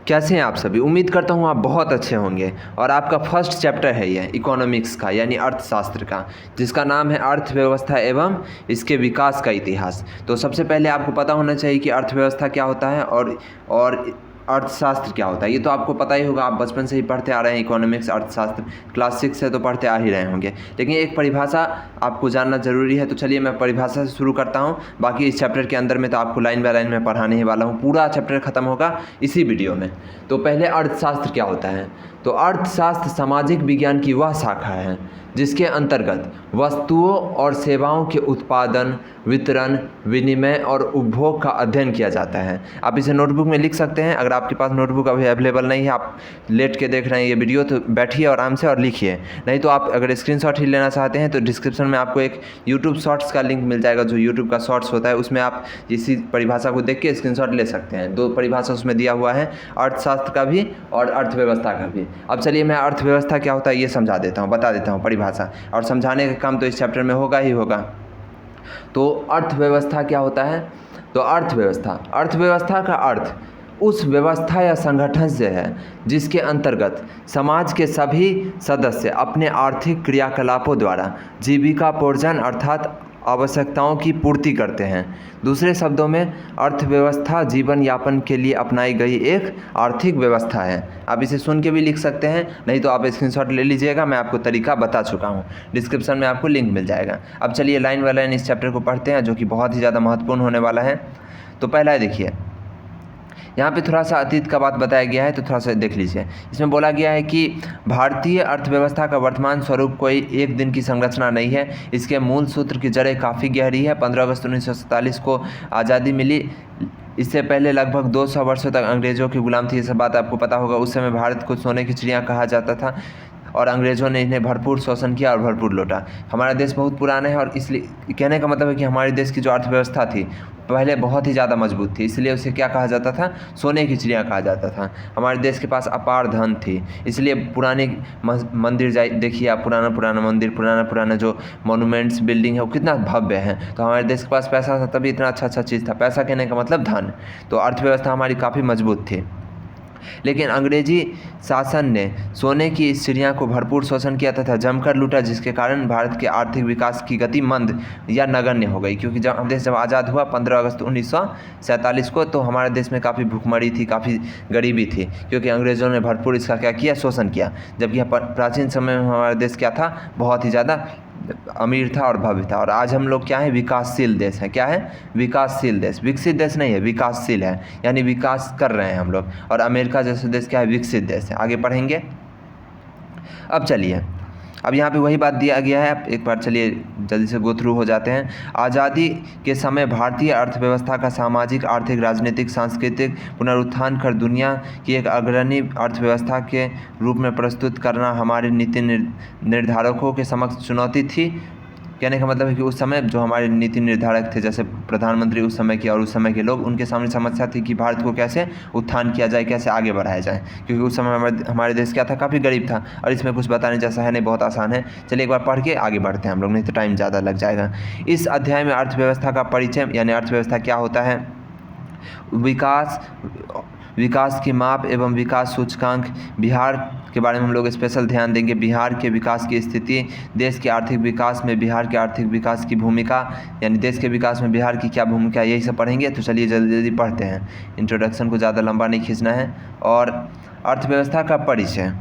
कैसे हैं आप सभी। उम्मीद करता हूँ आप बहुत अच्छे होंगे। और आपका फर्स्ट चैप्टर है ये इकोनॉमिक्स का यानी अर्थशास्त्र का, जिसका नाम है अर्थव्यवस्था एवं इसके विकास का इतिहास। तो सबसे पहले आपको पता होना चाहिए कि अर्थव्यवस्था क्या होता है और अर्थशास्त्र क्या होता है। ये तो आपको पता ही होगा, आप बचपन से ही पढ़ते आ रहे हैं इकोनॉमिक्स अर्थशास्त्र, क्लास 6 से तो पढ़ते आ ही रहे होंगे। लेकिन एक परिभाषा आपको जानना ज़रूरी है। तो चलिए मैं परिभाषा से शुरू करता हूँ। बाकी इस चैप्टर के अंदर में तो आपको लाइन बाय लाइन में पढ़ाने ही वाला हूँ, पूरा चैप्टर खत्म होगा इसी वीडियो में। तो पहले अर्थशास्त्र क्या होता है। तो अर्थशास्त्र सामाजिक विज्ञान की वह शाखा है जिसके अंतर्गत वस्तुओं और सेवाओं के उत्पादन, वितरण, विनिमय और उपभोग का अध्ययन किया जाता है। आप इसे नोटबुक में लिख सकते हैं। अगर आपके पास नोटबुक अभी अवेलेबल नहीं है, आप लेट के देख रहे हैं ये वीडियो, तो बैठिए आराम से और लिखिए। नहीं तो आप अगर स्क्रीनशॉट ही लेना चाहते हैं तो डिस्क्रिप्शन में आपको एक यूट्यूब शॉर्ट्स का लिंक मिल जाएगा। जो यूट्यूब का शॉर्ट्स होता है उसमें आप इसी परिभाषा को देख के स्क्रीनशॉट ले सकते हैं। 2 परिभाषा उसमें दिया हुआ है, अर्थशास्त्र का भी और अर्थव्यवस्था का भी। अब चलिए मैं अर्थव्यवस्था क्या होता है ये समझा देता हूँ, बता देता हूँ परिभाषा, और समझाने का काम तो इस चैप्टर में होगा ही होगा। तो अर्थव्यवस्था क्या होता है। तो अर्थव्यवस्था का अर्थ उस व्यवस्था या संगठन से है जिसके अंतर्गत समाज के सभी सदस्य अपने आर्थिक क्रियाकलापों द्वारा जीविकापोर्जन अर्थात आवश्यकताओं की पूर्ति करते हैं। दूसरे शब्दों में अर्थव्यवस्था जीवन यापन के लिए अपनाई गई एक आर्थिक व्यवस्था है। आप इसे सुन के भी लिख सकते हैं, नहीं तो आप स्क्रीनशॉट ले लीजिएगा, मैं आपको तरीका बता चुका हूँ, डिस्क्रिप्शन में आपको लिंक मिल जाएगा। अब चलिए लाइन बाय लाइन इस चैप्टर को पढ़ते हैं, जो कि बहुत ही ज़्यादा महत्वपूर्ण होने वाला है। तो पहला है, देखिए यहाँ पे थोड़ा सा अतीत का बात बताया गया है, तो थोड़ा सा देख लीजिए। इसमें बोला गया है कि भारतीय अर्थव्यवस्था का वर्तमान स्वरूप कोई एक दिन की संरचना नहीं है। इसके मूल सूत्र की जड़ें काफ़ी गहरी है। 15 अगस्त 1947 को आज़ादी मिली। इससे पहले लगभग 200 वर्षों तक अंग्रेज़ों की गुलाम थी। ये सब बात आपको पता होगा। उस समय भारत को सोने की चिड़िया कहा जाता था और अंग्रेज़ों ने इन्हें भरपूर शोषण किया और भरपूर लूटा। हमारा देश बहुत पुराना है और इसलिए कहने का मतलब है कि हमारे देश की जो अर्थव्यवस्था थी पहले बहुत ही ज़्यादा मजबूत थी, इसलिए उसे क्या कहा जाता था, सोने की चिड़िया कहा जाता था। हमारे देश के पास अपार धन थी, इसलिए पुराने मंदिर देखिए आप, पुराना मंदिर, पुराना जो मोनूमेंट्स बिल्डिंग है वो कितना भव्य है। तो हमारे देश के पास पैसा था, तभी इतना अच्छा चीज़ था। पैसा कहने का मतलब धन। तो अर्थव्यवस्था हमारी काफ़ी मजबूत थी। लेकिन अंग्रेजी शासन ने सोने की इस चिड़िया को भरपूर शोषण किया तथा जमकर लूटा, जिसके कारण भारत के आर्थिक विकास की गति मंद या नगण्य हो गई। क्योंकि जब आज़ाद हुआ 15 अगस्त 1947 को, तो हमारे देश में काफ़ी भूखमरी थी, काफ़ी गरीबी थी, क्योंकि अंग्रेज़ों ने भरपूर इसका क्या किया, शोषण किया। जबकि प्राचीन समय में हमारा देश क्या था, बहुत ही ज़्यादा अमीर था और भव्य था। और आज हम लोग क्या है, विकासशील देश है। क्या है, विकासशील देश। विकसित देश नहीं है, विकासशील है, यानी विकास कर रहे हैं हम लोग। और अमेरिका जैसे देश क्या है, विकसित देश है। आगे पढ़ेंगे। अब चलिए, अब यहाँ पे वही बात दिया गया है। एक बार चलिए जल्दी से गो थ्रू हो जाते हैं। आज़ादी के समय भारतीय अर्थव्यवस्था का सामाजिक, आर्थिक, राजनीतिक, सांस्कृतिक पुनरुत्थान कर दुनिया की एक अग्रणी अर्थव्यवस्था के रूप में प्रस्तुत करना हमारे नीति निर्धारकों के समक्ष चुनौती थी। कहने का मतलब है कि उस समय जो हमारे नीति निर्धारक थे, जैसे प्रधानमंत्री उस समय के और उस समय के लोग, उनके सामने समस्या थी कि भारत को कैसे उत्थान किया जाए, कैसे आगे बढ़ाया जाए। क्योंकि उस समय हमारे देश क्या था, काफ़ी गरीब था। और इसमें कुछ बताने जैसा है नहीं, बहुत आसान है। चलिए एक बार पढ़ के आगे बढ़ते हैं हम लोग, नहीं तो टाइम ज़्यादा लग जाएगा। इस अध्याय में अर्थव्यवस्था का परिचय, यानी अर्थव्यवस्था क्या होता है, विकास की माप एवं विकास सूचकांक, बिहार के बारे में हम लोग स्पेशल ध्यान देंगे। बिहार के विकास की स्थिति, देश के आर्थिक विकास में बिहार के आर्थिक विकास की भूमिका, यानी देश के विकास में बिहार की क्या भूमिका, यही सब पढ़ेंगे। तो चलिए जल्दी जल्दी पढ़ते हैं, इंट्रोडक्शन को ज़्यादा लंबा नहीं खींचना है। और अर्थव्यवस्था का परिचय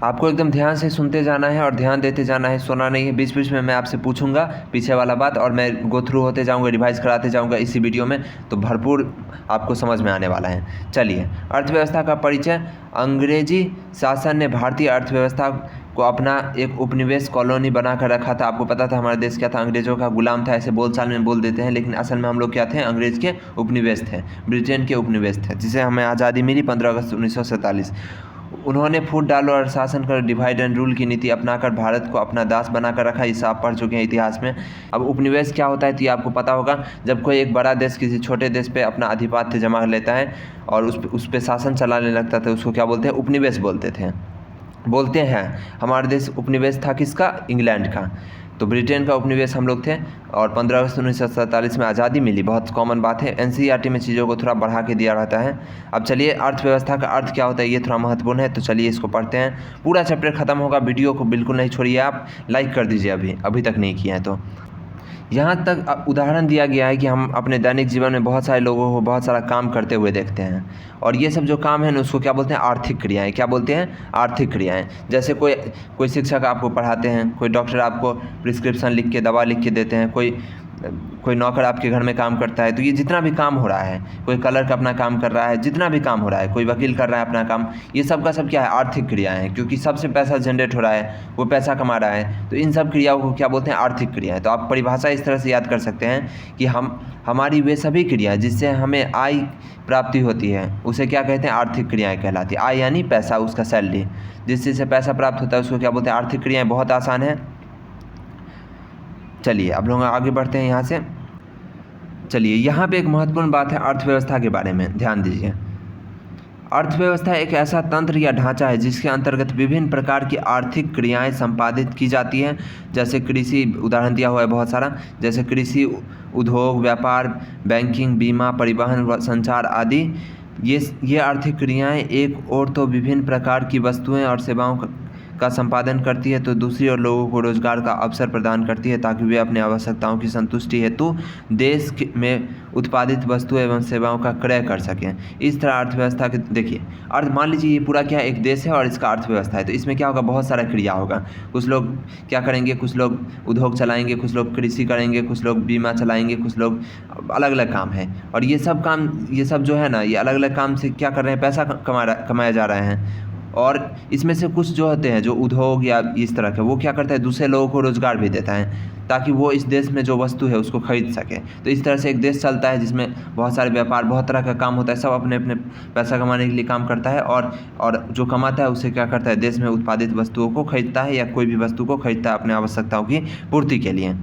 आपको एकदम ध्यान से सुनते जाना है और ध्यान देते जाना है, सोना नहीं है। बीच बीच में मैं आपसे पूछूंगा पीछे वाला बात, और मैं गो थ्रू होते जाऊंगा, रिवाइज कराते जाऊंगा इसी वीडियो में, तो भरपूर आपको समझ में आने वाला है। चलिए, अर्थव्यवस्था का परिचय। अंग्रेजी शासन ने भारतीय अर्थव्यवस्था को अपना एक उपनिवेश कॉलोनी बनाकर रखा था। आपको पता था हमारा देश क्या था, अंग्रेज़ों का गुलाम था। ऐसे बोलचाल में बोल देते हैं, लेकिन असल में हम लोग क्या थे, अंग्रेज़ के उपनिवेश थे, ब्रिटेन के उपनिवेश थे, जिसे हमें आज़ादी मिली 15 अगस्त 1947। उन्होंने फूट डालो और शासन कर, डिवाइड एंड रूल की नीति अपनाकर भारत को अपना दास बनाकर रखा। इसे आप पढ़ चुके हैं इतिहास में। अब उपनिवेश क्या होता है तो ये आपको पता होगा, जब कोई एक बड़ा देश किसी छोटे देश पे अपना अधिपत्य जमा लेता है और उस पे शासन चलाने लगता था, उसको क्या बोलते हैं, उपनिवेश बोलते हैं। हमारे देश उपनिवेश था किसका, इंग्लैंड का। तो ब्रिटेन का उपनिवेश हम लोग थे और 15 अगस्त 1947 में आज़ादी मिली। बहुत कॉमन बात है, एनसीईआरटी में चीज़ों को थोड़ा बढ़ा के दिया रहता है। अब चलिए अर्थव्यवस्था का अर्थ क्या होता है ये थोड़ा महत्वपूर्ण है, तो चलिए इसको पढ़ते हैं। पूरा चैप्टर खत्म होगा, वीडियो को बिल्कुल नहीं छोड़िए, आप लाइक कर दीजिए अभी तक नहीं किया है तो। यहाँ तक उदाहरण दिया गया है कि हम अपने दैनिक जीवन में बहुत सारे लोगों को बहुत सारा काम करते हुए देखते हैं, और ये सब जो काम है ना उसको क्या बोलते हैं, आर्थिक क्रियाएं। क्या बोलते हैं, आर्थिक क्रियाएं। जैसे कोई शिक्षक आपको पढ़ाते हैं, कोई डॉक्टर आपको प्रिस्क्रिप्शन लिख के दवा लिख के देते हैं, कोई नौकर आपके घर में काम करता है। तो ये जितना भी काम हो रहा है, कोई कलर का अपना काम कर रहा है, जितना भी काम हो रहा है, कोई वकील कर रहा है अपना काम, ये सब का सब क्या है, आर्थिक क्रियाएं हैं, क्योंकि सबसे पैसा जनरेट हो रहा है, वो पैसा कमा रहा है। तो इन सब क्रियाओं को क्या बोलते हैं, आर्थिक क्रियाएं। तो आप परिभाषा इस तरह से याद कर सकते हैं कि हमारी वे सभी क्रियाएं जिससे हमें आय प्राप्ति होती है उसे क्या कहते हैं, आर्थिक क्रियाएं कहलाती है। आय यानी पैसा, उसका सैलरी, जिससे पैसा प्राप्त होता है उसको क्या बोलते हैं, आर्थिक क्रियाएं। बहुत आसान है। चलिए अब लोग आगे बढ़ते हैं यहाँ से। चलिए यहाँ पे एक महत्वपूर्ण बात है अर्थव्यवस्था के बारे में, ध्यान दीजिए। अर्थव्यवस्था एक ऐसा तंत्र या ढांचा है जिसके अंतर्गत विभिन्न प्रकार की आर्थिक क्रियाएं संपादित की जाती हैं। जैसे कृषि, उदाहरण दिया हुआ है बहुत सारा, जैसे कृषि, उद्योग, व्यापार, बैंकिंग, बीमा, परिवहन व संचार आदि। ये आर्थिक क्रियाएं एक और तो विभिन्न प्रकार की वस्तुएं और सेवाओं का संपादन करती है, तो दूसरी ओर लोगों को रोजगार का अवसर प्रदान करती है ताकि वे अपनी आवश्यकताओं की संतुष्टि हेतु देश में उत्पादित वस्तुएं एवं सेवाओं का क्रय कर सकें। इस तरह अर्थव्यवस्था के देखिए, अर्थ मान लीजिए ये पूरा क्या है, एक देश है और इसका अर्थव्यवस्था है, तो इसमें क्या होगा, बहुत सारा क्रिया होगा। कुछ लोग क्या करेंगे, कुछ लोग उद्योग चलाएंगे, कुछ लोग कृषि करेंगे, कुछ लोग बीमा चलाएंगे, कुछ लोग अलग अलग काम है। और ये सब जो है ना, ये अलग अलग काम से क्या कर रहे हैं, पैसा कमाया जा रहे हैं। और इसमें से कुछ जो होते हैं, जो उद्योग या इस तरह के, वो क्या करता है, दूसरे लोगों को रोज़गार भी देता है ताकि वो इस देश में जो वस्तु है उसको खरीद सके। तो इस तरह से एक देश चलता है जिसमें बहुत सारे व्यापार, बहुत तरह का काम होता है, सब अपने अपने पैसा कमाने के लिए काम करता है, और जो कमाता है उसे क्या करता है, देश में उत्पादित वस्तुओं को खरीदता है या कोई भी वस्तु को खरीदता है अपने आवश्यकताओं की पूर्ति के लिए।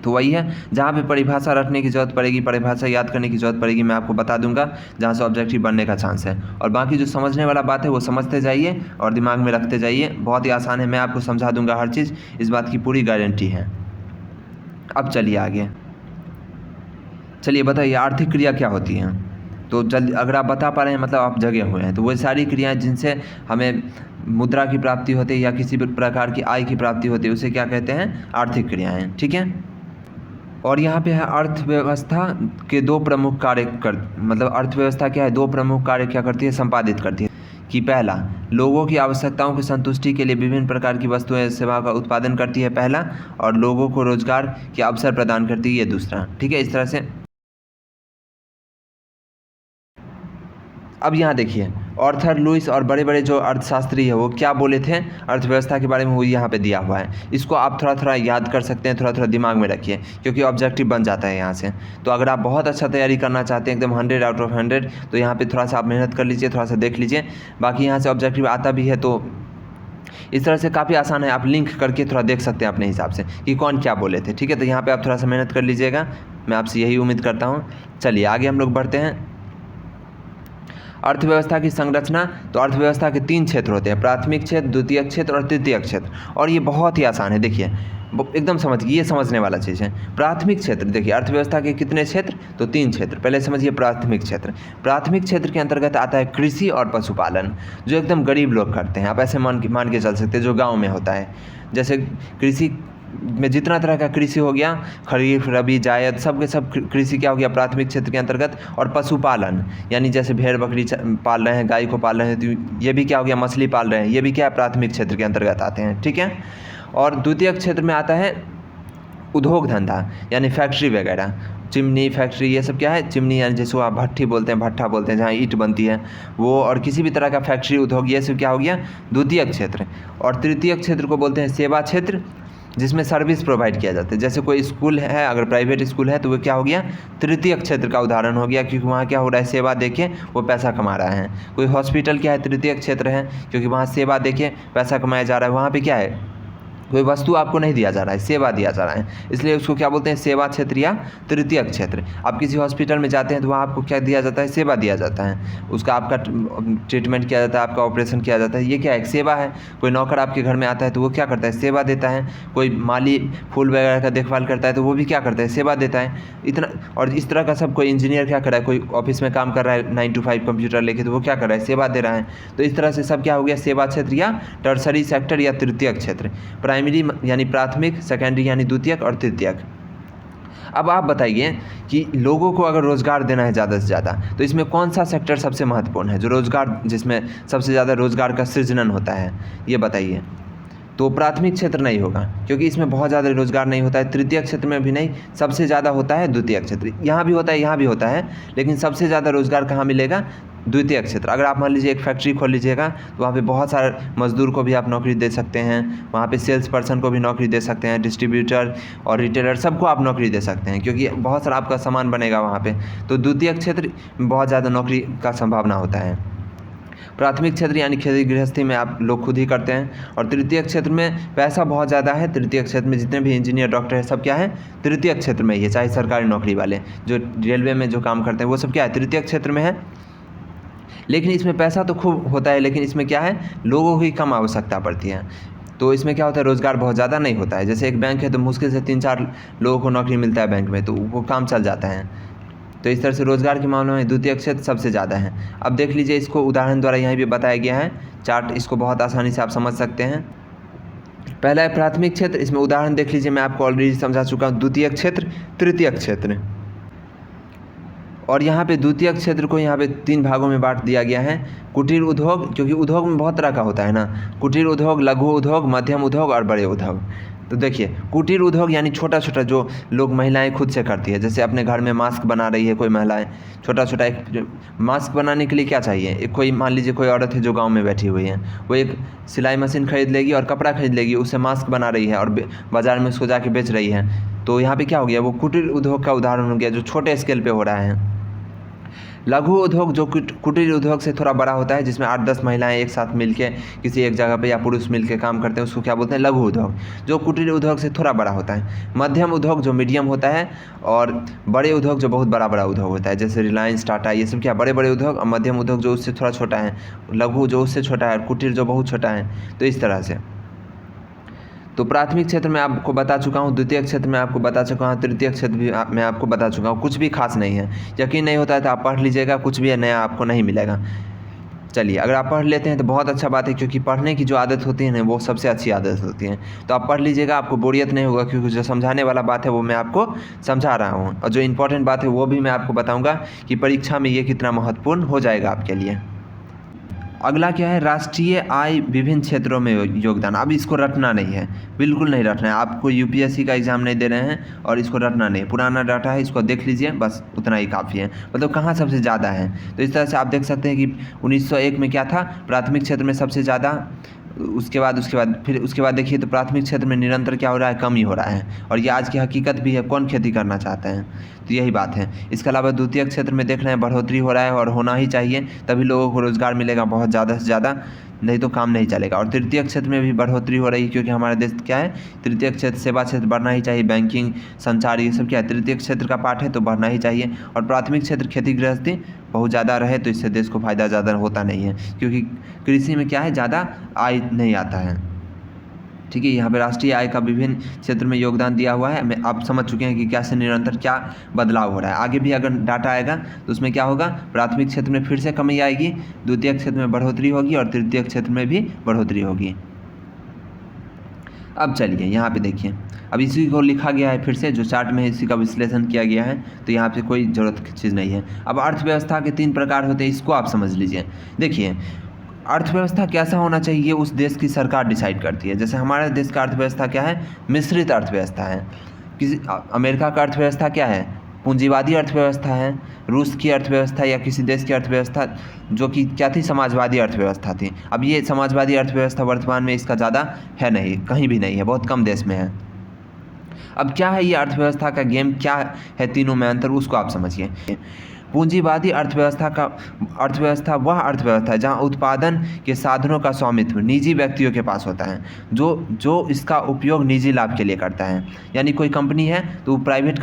तो वही है, जहाँ पे परिभाषा रखने की ज़रूरत पड़ेगी, परिभाषा याद करने की ज़रूरत पड़ेगी, मैं आपको बता दूंगा जहाँ से ऑब्जेक्टिव बनने का चांस है। और बाकी जो समझने वाला बात है वो समझते जाइए और दिमाग में रखते जाइए, बहुत ही आसान है, मैं आपको समझा दूंगा हर चीज़, इस बात की पूरी गारंटी है। अब चलिए आगे, चलिए बताइए आर्थिक क्रिया क्या होती हैं। तो जल्दी, अगर आप बता पा रहे हैं मतलब आप जगे हुए हैं। तो वो सारी क्रियाएँ जिनसे हमें मुद्रा की प्राप्ति होती है या किसी भी प्रकार की आय की प्राप्ति होती है उसे क्या कहते हैं, आर्थिक क्रियाएँ। ठीक है। और यहाँ पे है अर्थव्यवस्था के दो प्रमुख कार्य मतलब अर्थव्यवस्था क्या है, दो प्रमुख कार्य क्या करती है, संपादित करती है। कि पहला, लोगों की आवश्यकताओं की संतुष्टि के लिए विभिन्न प्रकार की वस्तुएं सेवाओं का उत्पादन करती है, पहला, और लोगों को रोजगार के अवसर प्रदान करती है, ये दूसरा। ठीक है, इस तरह से। अब यहाँ देखिए, ऑर्थर लुईस और बड़े बड़े जो अर्थशास्त्री है वो क्या बोले थे अर्थव्यवस्था के बारे में, वो यहाँ पे दिया हुआ है। इसको आप थोड़ा थोड़ा याद कर सकते हैं, थोड़ा थोड़ा दिमाग में रखिए, क्योंकि ऑब्जेक्टिव बन जाता है यहाँ से। तो अगर आप बहुत अच्छा तैयारी करना चाहते हैं, एकदम 100 आउट ऑफ 100, तो यहाँ पे थोड़ा सा आप मेहनत कर लीजिए, थोड़ा सा देख लीजिए। बाकी यहाँ से ऑब्जेक्टिव आता भी है, तो इस तरह से काफ़ी आसान है, आप लिंक करके थोड़ा देख सकते हैं अपने हिसाब से कि कौन क्या बोले थे। ठीक है, तो यहाँ पर आप थोड़ा सा मेहनत कर लीजिएगा, मैं आपसे यही उम्मीद करता हूँ। चलिए आगे हम लोग बढ़ते हैं। अर्थव्यवस्था की संरचना, तो अर्थव्यवस्था के 3 क्षेत्र होते हैं, प्राथमिक क्षेत्र, द्वितीयक क्षेत्र और तृतीयक क्षेत्र। और ये बहुत ही आसान है, देखिए एकदम समझिए, ये समझने वाला चीज़ है। प्राथमिक क्षेत्र, देखिए अर्थव्यवस्था के कितने क्षेत्र, तो 3 क्षेत्र। पहले समझिए प्राथमिक क्षेत्र। प्राथमिक क्षेत्र के अंतर्गत आता है कृषि और पशुपालन, जो एकदम गरीब लोग करते हैं, आप ऐसे मान के चल सकते हैं, जो गाँव में होता है। जैसे कृषि में जितना तरह का कृषि हो गया, खरीफ, रबी, जायद, सब के सब कृषि क्या हो गया, प्राथमिक क्षेत्र के अंतर्गत। और पशुपालन, यानी जैसे भेड़ बकरी पाल रहे हैं, गाय को पाल रहे हैं, तो ये भी क्या हो गया, मछली पाल रहे हैं, ये भी क्या है, प्राथमिक क्षेत्र के अंतर्गत आते हैं। ठीक है। और द्वितीयक क्षेत्र में आता है उद्योग धंधा, यानी फैक्ट्री वगैरह, चिमनी फैक्ट्री, ये सब क्या है, चिमनी यानी जिसको आप भट्ठी बोलते हैं, भट्ठा बोलते हैं, जहाँ ईंट बनती है वो, और किसी भी तरह का फैक्ट्री, उद्योग, ये सब क्या हो गया, द्वितीयक क्षेत्र। और तृतीयक क्षेत्र को बोलते हैं सेवा क्षेत्र, जिसमें सर्विस प्रोवाइड किया जाता है। जैसे कोई स्कूल है, अगर प्राइवेट स्कूल है तो वो क्या हो गया, तृतीयक क्षेत्र का उदाहरण हो गया, क्योंकि वहाँ क्या हो रहा है, सेवा देके वो पैसा कमा रहा है। कोई हॉस्पिटल क्या है, तृतीयक क्षेत्र है, क्योंकि वहाँ सेवा देके पैसा कमाया जा रहा है, वहाँ पे क्या है, कोई वस्तु आपको नहीं दिया जा रहा है, सेवा दिया जा रहा है, इसलिए उसको क्या बोलते हैं, सेवा क्षेत्र या तृतीयक क्षेत्र। आप किसी हॉस्पिटल में जाते हैं तो वहाँ आपको क्या दिया जाता है, सेवा दिया जाता है, उसका आपका ट्रीटमेंट किया जाता है, आपका ऑपरेशन किया जाता है, ये क्या है, एक सेवा है। कोई नौकर आपके घर में आता है तो वो क्या करता है, सेवा देता है। कोई माली फूल वगैरह का देखभाल करता है तो वो भी क्या करता है, सेवा देता है। इतना और इस तरह का सब। कोई इंजीनियर क्या कर रहा है, कोई ऑफिस में काम कर रहा है 9 to 5 कंप्यूटर लेके, तो वो क्या कर रहा है, सेवा दे रहा है। तो इस तरह से सब क्या हो गया, सेवा क्षेत्र या टर्सरी सेक्टर या तृतीयक क्षेत्र। प्राइमरी यानी प्राथमिक, सेकेंडरी यानी द्वितीयक और तृतीयक। अब आप बताइए कि लोगों को अगर रोज़गार देना है ज़्यादा से ज़्यादा, तो इसमें कौन सा सेक्टर सबसे महत्वपूर्ण है, जो रोज़गार, जिसमें सबसे ज़्यादा रोज़गार का सृजन होता है, ये बताइए। तो प्राथमिक क्षेत्र नहीं होगा, क्योंकि इसमें बहुत ज़्यादा रोज़गार नहीं होता है। तृतीयक क्षेत्र में भी नहीं, सबसे ज़्यादा होता है द्वितीयक क्षेत्र। यहाँ भी होता है, यहाँ भी होता है, लेकिन सबसे ज़्यादा रोज़गार कहाँ मिलेगा, द्वितीयक क्षेत्र। अगर आप मान लीजिए एक फैक्ट्री खोल लीजिएगा तो वहाँ पे बहुत सारे मजदूर को भी आप नौकरी दे सकते हैं, वहाँ पे सेल्स पर्सन को भी नौकरी दे सकते हैं, डिस्ट्रीब्यूटर और रिटेलर सबको आप नौकरी दे सकते हैं, क्योंकि बहुत सारा आपका सामान बनेगा वहाँ पे। तो द्वितीयक क्षेत्र में बहुत ज़्यादा नौकरी का संभावना होता है। प्राथमिक क्षेत्र यानी खेती गृहस्थी में आप लोग खुद ही करते हैं, और तृतीयक क्षेत्र में पैसा बहुत ज़्यादा है। तृतीयक क्षेत्र में जितने भी इंजीनियर, डॉक्टर हैं, सब क्या है, तृतीयक क्षेत्र में ही है। चाहे सरकारी नौकरी वाले जो रेलवे में जो काम करते हैं वो सब क्या है, तृतीयक क्षेत्र में है। लेकिन इसमें पैसा तो खूब होता है, लेकिन इसमें क्या है, लोगों की कम आवश्यकता पड़ती है। तो इसमें क्या होता है, रोज़गार बहुत ज़्यादा नहीं होता है। जैसे एक बैंक है तो मुश्किल से 3-4 लोगों को नौकरी मिलता है बैंक में, तो वो काम चल जाता है। तो इस तरह से रोज़गार के मामले में द्वितीयक क्षेत्र सबसे ज़्यादा है। अब देख लीजिए, इसको उदाहरण द्वारा यहाँ भी बताया गया है चार्ट, इसको बहुत आसानी से आप समझ सकते हैं। पहला है प्राथमिक क्षेत्र, इसमें उदाहरण देख लीजिए, मैं आपको ऑलरेडी समझा चुका हूँ। द्वितीयक क्षेत्र, तृतीयक क्षेत्र, और यहाँ पे द्वितीयक क्षेत्र को यहाँ पे 3 भागों में बांट दिया गया है। कुटीर उद्योग, क्योंकि उद्योग में बहुत तरह का होता है ना, कुटीर उद्योग, लघु उद्योग, मध्यम उद्योग और बड़े उद्योग। तो देखिए, कुटीर उद्योग यानी छोटा छोटा जो लोग, महिलाएं खुद से करती है। जैसे अपने घर में मास्क बना रही है कोई महिलाएं, छोटा छोटा एक मास्क बनाने के लिए क्या चाहिए, एक कोई मान लीजिए कोई औरत है जो गांव में बैठी हुई है, वो एक सिलाई मशीन खरीद लेगी और कपड़ा खरीद लेगी, उससे मास्क बना रही है और बाज़ार में उसको जाके बेच रही है। तो यहाँ पे क्या हो गया, वो कुटीर उद्योग का उदाहरण हो गया, जो छोटे स्केल पे हो रहा है। लघु उद्योग जो कुटीर उद्योग से थोड़ा बड़ा होता है, जिसमें 8-10 महिलाएं एक साथ मिलके किसी एक जगह पे या पुरुष मिलके काम करते हैं, उसको क्या बोलते हैं, लघु उद्योग, जो कुटीर उद्योग से थोड़ा बड़ा होता है। मध्यम उद्योग जो मीडियम होता है, और बड़े उद्योग जो बहुत बड़ा बड़ा उद्योग होता है, जैसे रिलायंस, टाटा, ये सब क्या बड़े बड़े उद्योग, और मध्यम उद्योग जो उससे थोड़ा छोटा है, लघु जो उससे छोटा है, कुटीर जो बहुत छोटा है। तो इस तरह से तो प्राथमिक क्षेत्र में आपको बता चुका हूँ, द्वितीय क्षेत्र में आपको बता चुका हूँ, तृतीय क्षेत्र भी मैं आपको बता चुका हूँ। कुछ भी खास नहीं है, यकीन नहीं होता है तो आप पढ़ लीजिएगा, कुछ भी नया आपको नहीं मिलेगा। चलिए, अगर आप पढ़ लेते हैं तो बहुत अच्छा बात है, क्योंकि पढ़ने की जो आदत होती है ना, वो सबसे अच्छी आदत होती है। तो आप पढ़ लीजिएगा, आपको बोरियत नहीं होगा, क्योंकि जो समझाने वाला बात है वो मैं आपको समझा रहा हूँ, और जो इम्पोर्टेंट बात है वो भी मैं आपको बताऊँगा कि परीक्षा में ये कितना महत्वपूर्ण हो जाएगा आपके लिए। अगला क्या है, राष्ट्रीय आय विभिन्न क्षेत्रों में योगदान। अब इसको रटना नहीं है, बिल्कुल नहीं रटना है। आपको यूपीएससी का एग्ज़ाम नहीं दे रहे हैं और इसको रटना नहीं, पुराना डाटा है, इसको देख लीजिए, बस उतना ही काफ़ी है। मतलब कहाँ सबसे ज़्यादा है, तो इस तरह से आप देख सकते हैं कि 1901 में क्या था, प्राथमिक क्षेत्र में सबसे ज़्यादा। उसके बाद देखिए तो प्राथमिक क्षेत्र में निरंतर क्या हो रहा है, कम ही हो रहा है, और ये आज की हकीकत भी है। कौन खेती करना चाहता है, तो यही बात है। इसके अलावा द्वितीय क्षेत्र में देख रहे हैं बढ़ोतरी हो रहा है, और होना ही चाहिए, तभी लोगों को रोज़गार मिलेगा बहुत ज़्यादा से ज़्यादा, नहीं तो काम नहीं चलेगा। और तृतीय क्षेत्र में भी बढ़ोतरी हो रही है, क्योंकि हमारा देश क्या है, तृतीय क्षेत्र, सेवा क्षेत्र बढ़ना ही चाहिए, बैंकिंग, संचार, ये सब क्या है, तृतीय क्षेत्र का पार्ट है, तो बढ़ना ही चाहिए। और प्राथमिक क्षेत्र खेती गृहस्थी बहुत ज़्यादा रहे तो इससे देश को फ़ायदा ज़्यादा होता नहीं है, क्योंकि कृषि में क्या है, ज़्यादा आय नहीं आता है। ठीक है, यहाँ पे राष्ट्रीय आय का विभिन्न क्षेत्र में योगदान दिया हुआ है। आप समझ चुके हैं कि कैसे निरंतर क्या बदलाव हो रहा है। आगे भी अगर डाटा आएगा तो उसमें क्या होगा, प्राथमिक क्षेत्र में फिर से कमी आएगी, द्वितीय क्षेत्र में बढ़ोतरी होगी, और तृतीय क्षेत्र में भी बढ़ोतरी होगी। अब चलिए यहाँ पे देखिए, अब इसी को लिखा गया है फिर से, जो चार्ट में इसी का विश्लेषण किया गया है, तो यहाँ पे कोई ज़रूरत की चीज़ नहीं है। अब अर्थव्यवस्था के 3 प्रकार होते हैं, इसको आप समझ लीजिए। देखिए, अर्थव्यवस्था कैसा होना चाहिए उस देश की सरकार डिसाइड करती है। जैसे हमारे देश का अर्थव्यवस्था क्या है, मिश्रित अर्थव्यवस्था है। किसी अमेरिका का अर्थव्यवस्था क्या है, पूंजीवादी अर्थव्यवस्था है। रूस की अर्थव्यवस्था या किसी देश की अर्थव्यवस्था जो कि क्या थी, समाजवादी अर्थव्यवस्था थी। अब ये समाजवादी अर्थव्यवस्था वर्तमान में इसका ज़्यादा है नहीं, कहीं भी नहीं है, बहुत कम देश में है। अब क्या है ये अर्थव्यवस्था का गेम, क्या है तीनों में अंतर, उसको आप समझिए। पूंजीवादी अर्थव्यवस्था वह अर्थव्यवस्था है जहाँ उत्पादन के साधनों का स्वामित्व निजी व्यक्तियों के पास होता है, जो इसका उपयोग निजी लाभ के लिए करता है। यानी कोई कंपनी है तो प्राइवेट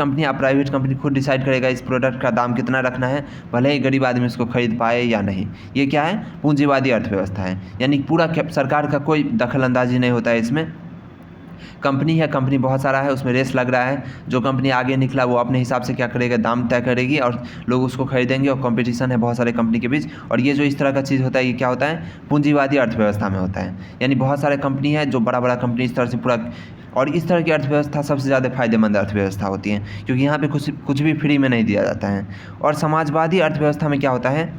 कंपनी खुद डिसाइड करेगा इस प्रोडक्ट का दाम कितना रखना है, भले ही गरीब आदमी इसको खरीद पाए या नहीं। ये क्या है? पूंजीवादी अर्थव्यवस्था है। यानी पूरा सरकार का कोई दखल अंदाजी नहीं होता है इसमें। कंपनी बहुत सारा है, उसमें रेस लग रहा है, जो कंपनी आगे निकला वो अपने हिसाब से क्या करेगा, दाम तय करेगी और लोग उसको खरीदेंगे, और कंपटीशन है बहुत सारे कंपनी के बीच। और ये जो इस तरह का चीज़ होता है, ये क्या होता है? पूंजीवादी अर्थव्यवस्था में होता है। यानी बहुत सारे कंपनी है, जो बड़ा कंपनी इस तरह से पूरा, और इस तरह की अर्थव्यवस्था सबसे ज़्यादा फायदेमंद अर्थव्यवस्था होती है, क्योंकि यहाँ पे कुछ भी फ्री में नहीं दिया जाता है। और समाजवादी अर्थव्यवस्था में क्या होता है?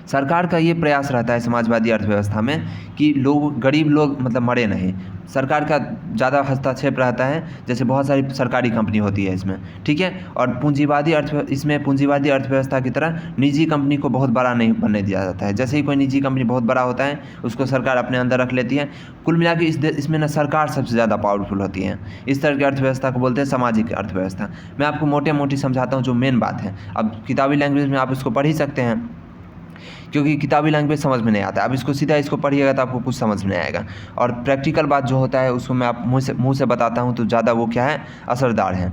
सरकार का ये प्रयास रहता है समाजवादी अर्थव्यवस्था में कि गरीब लोग मतलब मरे नहीं। सरकार का ज़्यादा हस्तक्षेप रहता है, जैसे बहुत सारी सरकारी कंपनी होती है इसमें, ठीक है। और पूंजीवादी अर्थव्यवस्था की तरह निजी कंपनी को बहुत बड़ा नहीं बनने दिया जाता है। जैसे ही कोई निजी कंपनी बहुत बड़ा होता है, उसको सरकार अपने अंदर रख लेती है। कुल मिला के इसमें ना सरकार सबसे ज़्यादा पावरफुल होती है। इस तरह की अर्थव्यवस्था को बोलते हैं सामाजिक अर्थव्यवस्था। मैं आपको मोटी समझाता हूँ जो मेन बात है। अब किताबी लैंग्वेज में आप इसको पढ़ ही सकते हैं, क्योंकि किताबी लैंग्वेज समझ में नहीं आता। अब इसको पढ़िएगा तो आपको कुछ समझ में आएगा। और प्रैक्टिकल बात जो होता है उसको मैं आप मुँह से बताता हूँ तो ज़्यादा वो क्या है, असरदार है,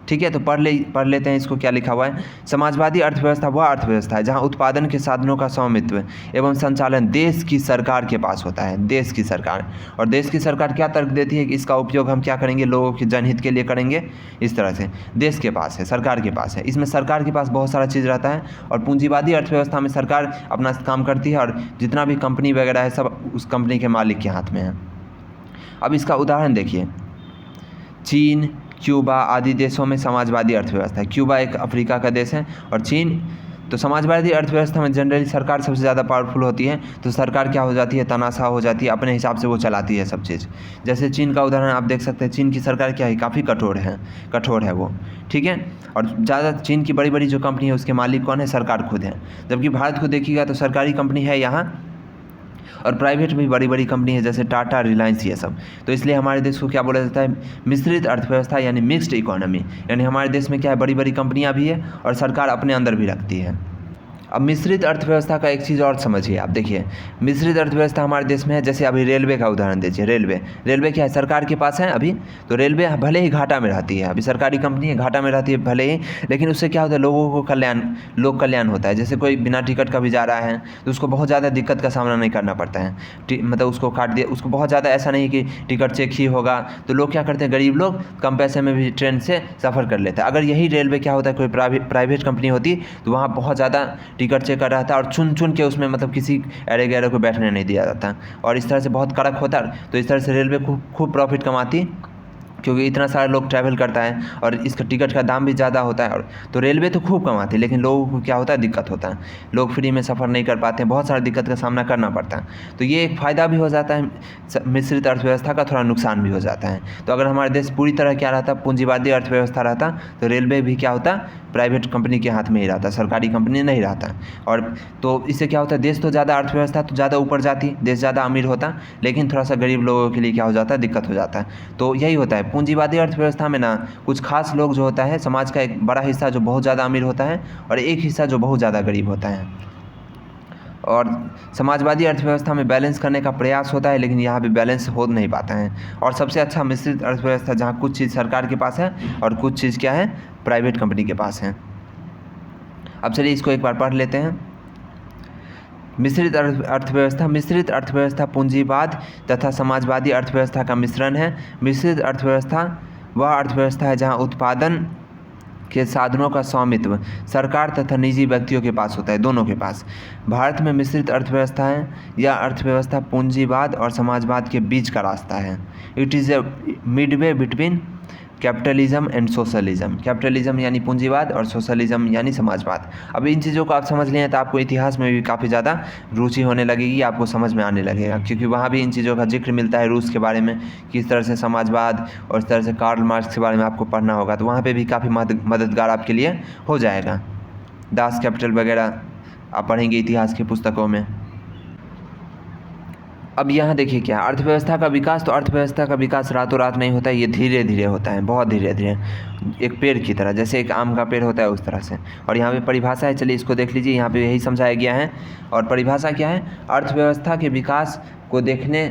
ठीक है। तो पढ़ लेते हैं इसको, क्या लिखा हुआ है। समाजवादी अर्थव्यवस्था वह अर्थव्यवस्था है जहाँ उत्पादन के साधनों का स्वामित्व एवं संचालन देश की सरकार के पास होता है। देश की सरकार, और देश की सरकार क्या तर्क देती है कि इसका उपयोग हम क्या करेंगे, लोगों के जनहित के लिए करेंगे। इस तरह से देश के पास है, सरकार के पास है। इसमें सरकार के पास बहुत सारा चीज़ रहता है। और पूंजीवादी अर्थव्यवस्था में सरकार अपना काम करती है, और जितना भी कंपनी वगैरह है सब उस कंपनी के मालिक के हाथ में है। अब इसका उदाहरण देखिए, चीन, क्यूबा आदि देशों में समाजवादी अर्थव्यवस्था है। क्यूबा एक अफ्रीका का देश है, और चीन। तो समाजवादी अर्थव्यवस्था में जनरली सरकार सबसे ज़्यादा पावरफुल होती है, तो सरकार क्या हो जाती है, तनाशाह हो जाती है, अपने हिसाब से वो चलाती है सब चीज़। जैसे चीन का उदाहरण आप देख सकते हैं, चीन की सरकार क्या है, काफ़ी कठोर है वो, ठीक है। और ज़्यादा चीन की बड़ी जो कंपनी है उसके मालिक कौन है, सरकार खुद है। जबकि भारत को देखिएगा तो सरकारी कंपनी है यहाँ, और प्राइवेट भी बड़ी कंपनी है, जैसे टाटा, रिलायंस, ये सब। तो इसलिए हमारे देश को क्या बोला जाता है, मिश्रित अर्थव्यवस्था यानी मिक्स्ड इकोनॉमी। यानी हमारे देश में क्या है, बड़ी कंपनियां भी है और सरकार अपने अंदर भी रखती है। अब मिश्रित अर्थव्यवस्था का एक चीज़ और समझिए आप, देखिए मिश्रित अर्थव्यवस्था हमारे देश में है। जैसे अभी रेलवे का उदाहरण दीजिए, रेलवे क्या है, सरकार के पास है अभी। तो रेलवे भले ही घाटा में रहती है, अभी सरकारी कंपनी है, घाटा में रहती है भले ही, लेकिन उससे क्या होता है, लोगों को लोक कल्याण होता है। जैसे कोई बिना टिकट का भी जा रहा है तो उसको बहुत ज़्यादा दिक्कत का सामना नहीं करना पड़ता है, मतलब उसको काट दिया, उसको बहुत ज़्यादा ऐसा नहीं कि टिकट चेक ही होगा। तो लोग क्या करते हैं, गरीब लोग कम पैसे में भी ट्रेन से सफ़र कर लेते हैं। अगर यही रेलवे क्या होता है, कोई प्राइवेट कंपनी होती तो वहाँ बहुत ज़्यादा टिकट चेक कर रहा था, और चुन के उसमें मतलब किसी अरे गहरे को बैठने नहीं दिया जाता, और इस तरह से बहुत कड़क होता। तो इस तरह से रेलवे खूब प्रॉफिट कमाती, क्योंकि इतना सारा लोग ट्रैवल करता है और इसका टिकट का दाम भी ज़्यादा होता है। और तो रेलवे तो खूब कमाती है, लेकिन लोगों को क्या होता है, दिक्कत होता है, लोग फ्री में सफ़र नहीं कर पाते हैं, बहुत सारी दिक्कत का सामना करना पड़ता है। तो ये एक फ़ायदा भी हो जाता है मिश्रित अर्थव्यवस्था का, थोड़ा नुकसान भी हो जाता है। तो अगर हमारे देश पूरी तरह क्या रहता, पूंजीवादी अर्थव्यवस्था रहता, तो रेलवे भी क्या होता, प्राइवेट कंपनी के हाथ में ही रहता, सरकारी कंपनी नहीं रहता। और तो इससे क्या होता है, देश तो ज़्यादा, अर्थव्यवस्था तो ज़्यादा ऊपर जाती, देश ज़्यादा अमीर होता, लेकिन थोड़ा सा गरीब लोगों के लिए क्या हो जाता है, दिक्कत हो जाता है। तो यही होता है पूंजीवादी अर्थव्यवस्था में ना, कुछ खास लोग जो होता है, समाज का एक बड़ा हिस्सा जो बहुत ज़्यादा अमीर होता है, और एक हिस्सा जो बहुत ज़्यादा गरीब होता है। और समाजवादी अर्थव्यवस्था में बैलेंस करने का प्रयास होता है, लेकिन यहाँ भी बैलेंस हो नहीं पाता है। और सबसे अच्छा मिश्रित अर्थव्यवस्था, जहाँ कुछ चीज़ सरकार के पास है और कुछ चीज़ क्या है, प्राइवेट कंपनी के पास है। अब चलिए इसको एक बार पढ़ लेते हैं। मिश्रित अर्थव्यवस्था पूंजीवाद तथा समाजवादी अर्थव्यवस्था का मिश्रण है। मिश्रित अर्थव्यवस्था वह अर्थव्यवस्था है जहाँ उत्पादन के साधनों का स्वामित्व सरकार तथा निजी व्यक्तियों के पास होता है, दोनों के पास। भारत में मिश्रित अर्थव्यवस्था है। यह अर्थव्यवस्था पूंजीवाद और समाजवाद के बीच का रास्ता है। It is a Midway between capitalism and socialism. Capitalism यानी पूंजीवाद और सोशलिज्म यानी समाजवाद। अब इन चीज़ों को आप समझ लें तो आपको इतिहास में भी काफ़ी ज़्यादा रुचि होने लगेगी, आपको समझ में आने लगेगा, क्योंकि वहाँ भी इन चीज़ों का जिक्र मिलता है, रूस के बारे में किस तरह से समाजवाद, और इस तरह से कार्ल मार्क्स के बारे में आपको पढ़ना होगा, तो वहाँ पर भी काफ़ी मददगार आपके लिए हो जाएगा। दास कैपिटल वगैरह आप पढ़ेंगे इतिहास की पुस्तकों में। अब यहाँ देखिए क्या अर्थव्यवस्था का विकास, तो अर्थव्यवस्था का विकास रातों रात नहीं होता है, ये धीरे धीरे होता है, बहुत धीरे धीरे, एक पेड़ की तरह, जैसे एक आम का पेड़ होता है उस तरह से। और यहाँ पे परिभाषा है, चलिए इसको देख लीजिए, यहाँ पे यही समझाया गया है। और परिभाषा क्या है, अर्थव्यवस्था के विकास को देखने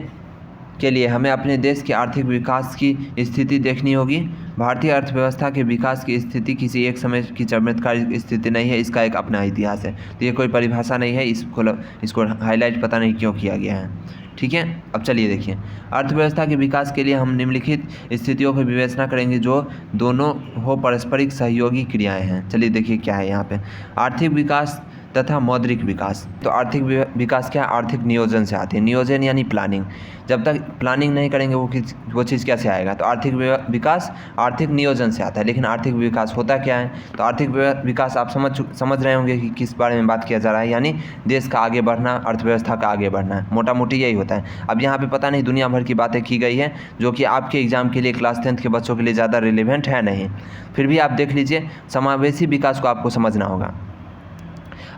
के लिए हमें अपने देश के आर्थिक विकास की स्थिति देखनी होगी। भारतीय अर्थव्यवस्था के विकास की स्थिति किसी एक समय की चमत्कारिक स्थिति नहीं है, इसका एक अपना इतिहास है। तो ये कोई परिभाषा नहीं है, इसको हाईलाइट पता नहीं क्यों किया गया है, ठीक है। अब चलिए देखिए, अर्थव्यवस्था के विकास के लिए हम निम्नलिखित स्थितियों की विवेचना करेंगे जो दोनों हो पारस्परिक सहयोगी क्रियाएं हैं। चलिए देखिए क्या है यहाँ पे, आर्थिक विकास तथा मौद्रिक विकास। तो आर्थिक विकास क्या है, आर्थिक नियोजन से आती है, नियोजन यानी प्लानिंग। जब तक प्लानिंग नहीं करेंगे वो चीज़ कैसे आएगा। तो आर्थिक विकास आर्थिक नियोजन से आता है। लेकिन आर्थिक विकास होता क्या है, तो आर्थिक विकास आप समझ रहे होंगे कि किस बारे में बात किया जा रहा है, यानी देश का आगे बढ़ना, अर्थव्यवस्था का आगे बढ़ना है, मोटा मोटी यही होता है। अब यहाँ पे पता नहीं दुनिया भर की बातें की गई है जो कि आपके एग्ज़ाम के लिए क्लास 10th के बच्चों के लिए ज़्यादा रिलेवेंट है नहीं, फिर भी आप देख लीजिए, समावेशी विकास को आपको समझना होगा।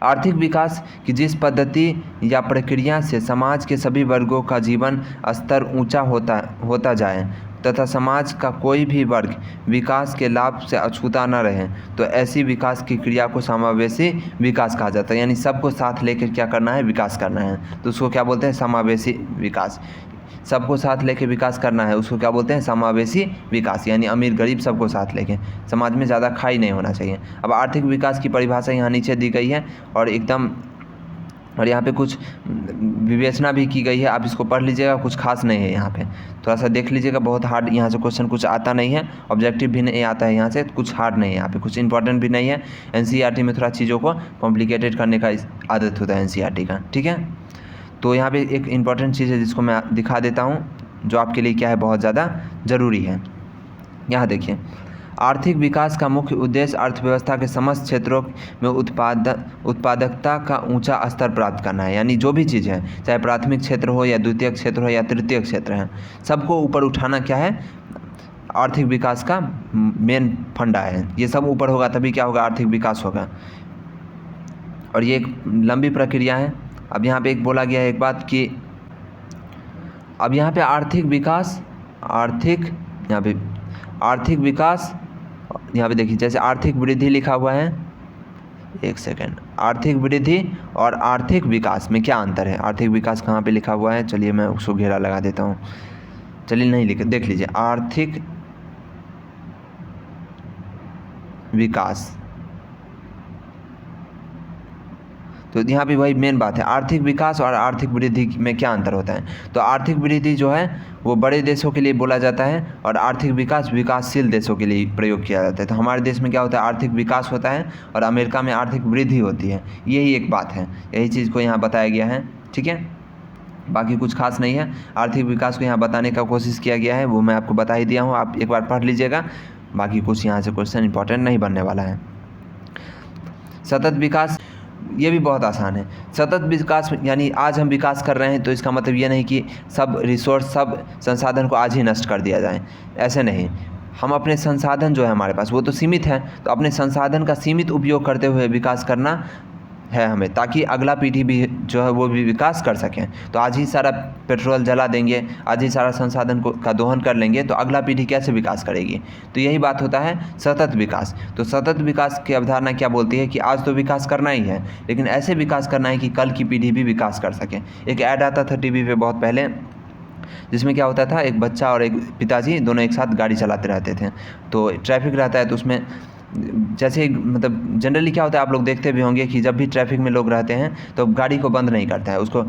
आर्थिक विकास की जिस पद्धति या प्रक्रिया से समाज के सभी वर्गों का जीवन स्तर ऊंचा होता जाए तथा समाज का कोई भी वर्ग विकास के लाभ से अछूता न रहे, तो ऐसी विकास की क्रिया को समावेशी विकास कहा जाता है। यानी सबको साथ लेकर क्या करना है, विकास करना है, तो उसको क्या बोलते हैं, समावेशी विकास। सबको साथ लेके विकास करना है, उसको क्या बोलते हैं, समावेशी विकास। यानी अमीर गरीब सबको साथ लेके, समाज में ज़्यादा खाई नहीं होना चाहिए। अब आर्थिक विकास की परिभाषा यहाँ नीचे दी गई है और यहाँ पे कुछ विवेचना भी की गई है, आप इसको पढ़ लीजिएगा, कुछ खास नहीं है यहाँ पे, थोड़ा सा देख लीजिएगा, बहुत हार्ड यहाँ से क्वेश्चन कुछ आता नहीं है, ऑब्जेक्टिव भी नहीं आता है यहाँ से, कुछ हार्ड नहीं है यहाँ पे, कुछ इंपॉर्टेंट भी नहीं है। एनसीईआरटी में थोड़ा चीज़ों को कॉम्प्लिकेटेड करने का आदत होता है एनसीईआरटी का, ठीक है। तो यहाँ पे एक इम्पॉर्टेंट चीज़ है जिसको मैं दिखा देता हूँ, जो आपके लिए क्या है, बहुत ज़्यादा ज़रूरी है। यहाँ देखिए, आर्थिक विकास का मुख्य उद्देश्य अर्थव्यवस्था के समस्त क्षेत्रों में उत्पादकता का ऊंचा स्तर प्राप्त करना है। यानी जो भी चीज़ है, चाहे प्राथमिक क्षेत्र हो या द्वितीयक क्षेत्र हो या तृतीयक क्षेत्र है, सबको ऊपर उठाना क्या है, आर्थिक विकास का मेन फंडा है। ये सब ऊपर होगा तभी क्या होगा, आर्थिक विकास होगा। और ये एक लंबी प्रक्रिया है। अब यहाँ पे एक बोला गया है एक बात कि अब यहाँ पे आर्थिक विकास यहाँ पे देखिए, जैसे आर्थिक वृद्धि लिखा हुआ है, एक सेकेंड, आर्थिक वृद्धि और आर्थिक विकास में क्या अंतर है, आर्थिक विकास कहाँ पे लिखा हुआ है, चलिए मैं उसको घेरा लगा देता हूँ, चलिए नहीं लिखे, देख लीजिए, आर्थिक विकास, तो यहाँ पे वही मेन बात है, आर्थिक विकास और आर्थिक वृद्धि में क्या अंतर होता है। तो आर्थिक वृद्धि जो है वो बड़े देशों के लिए बोला जाता है और आर्थिक विकास विकासशील देशों के लिए प्रयोग किया जाता है। तो हमारे देश में क्या होता है, आर्थिक विकास होता है और अमेरिका में आर्थिक वृद्धि होती है, यही एक बात है, यही चीज़ को यहाँ बताया गया है, ठीक है। बाकी कुछ खास नहीं है, आर्थिक विकास को यहाँ बताने का कोशिश किया गया है, वो मैं आपको बता ही दिया हूँ, आप एक बार पढ़ लीजिएगा, बाकी कुछ यहाँ से क्वेश्चन इंपॉर्टेंट नहीं बनने वाला है। सतत विकास, ये भी बहुत आसान है। सतत विकास यानी आज हम विकास कर रहे हैं तो इसका मतलब ये नहीं कि सब रिसोर्स, सब संसाधन को आज ही नष्ट कर दिया जाए, ऐसे नहीं। हम अपने संसाधन जो है हमारे पास वो तो सीमित है, तो अपने संसाधन का सीमित उपयोग करते हुए विकास करना है हमें, ताकि अगला पीढ़ी भी जो है वो भी विकास कर सकें। तो आज ही सारा पेट्रोल जला देंगे, आज ही सारा संसाधन का दोहन कर लेंगे, तो अगला पीढ़ी कैसे विकास करेगी। तो यही बात होता है सतत विकास। तो सतत विकास की अवधारणा क्या बोलती है कि आज तो विकास करना ही है, लेकिन ऐसे विकास करना है कि कल की पीढ़ी भी विकास कर सके। एक ऐड आता था टीवी पे बहुत पहले, जिसमें क्या होता था, एक बच्चा और एक पिताजी दोनों एक साथ गाड़ी चलाते रहते थे, तो ट्रैफिक रहता है, तो उसमें जैसे मतलब जनरली क्या होता है, आप लोग देखते भी होंगे कि जब भी ट्रैफिक में लोग रहते हैं तो गाड़ी को बंद नहीं करता है, उसको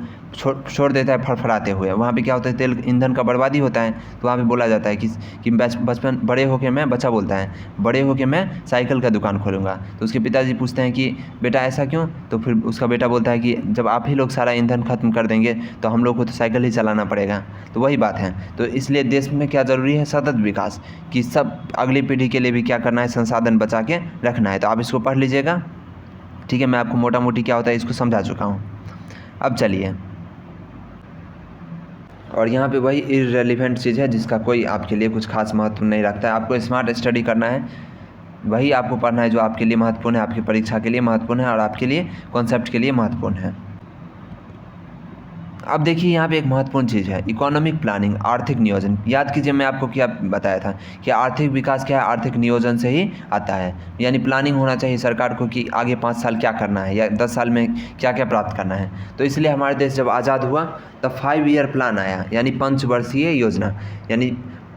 छोड़ देता है फड़फड़ाते हुए। वहाँ पे क्या होता है, तेल ईंधन का बर्बादी होता है। तो वहाँ पे बोला जाता है कि बचपन बड़े होके मैं, बच्चा बोलता है, बड़े होके मैं साइकिल का दुकान खोलूँगा। तो उसके पिताजी पूछते हैं कि बेटा ऐसा क्यों, तो फिर उसका बेटा बोलता है कि जब आप ही लोग सारा ईंधन ख़त्म कर देंगे तो हम लोग को तो साइकिल ही चलाना पड़ेगा। तो वही बात है। तो इसलिए देश में क्या ज़रूरी है, सतत विकास, कि सब अगली पीढ़ी के लिए भी क्या करना है, संसाधन बचा के रखना है। तो आप इसको पढ़ लीजिएगा, ठीक है। मैं आपको मोटा मोटी क्या होता है इसको समझा चुका हूँ। अब चलिए, और यहाँ पे वही इररिलेवेंट चीज़ है जिसका कोई आपके लिए कुछ खास महत्व नहीं रखता है। आपको स्मार्ट स्टडी करना है, वही आपको पढ़ना है जो आपके लिए महत्वपूर्ण है, आपकी परीक्षा के लिए महत्वपूर्ण है और आपके लिए कॉन्सेप्ट के लिए महत्वपूर्ण है। अब देखिए यहाँ पे एक महत्वपूर्ण चीज़ है, इकोनॉमिक प्लानिंग, आर्थिक नियोजन। याद कीजिए मैं आपको क्या बताया था कि आर्थिक विकास क्या है, आर्थिक नियोजन से ही आता है। यानी प्लानिंग होना चाहिए सरकार को कि आगे 5 साल क्या करना है या 10 साल में क्या क्या प्राप्त करना है। तो इसलिए हमारे देश जब आज़ाद हुआ तब 5 ईयर प्लान आया, यानी पंचवर्षीय योजना। यानी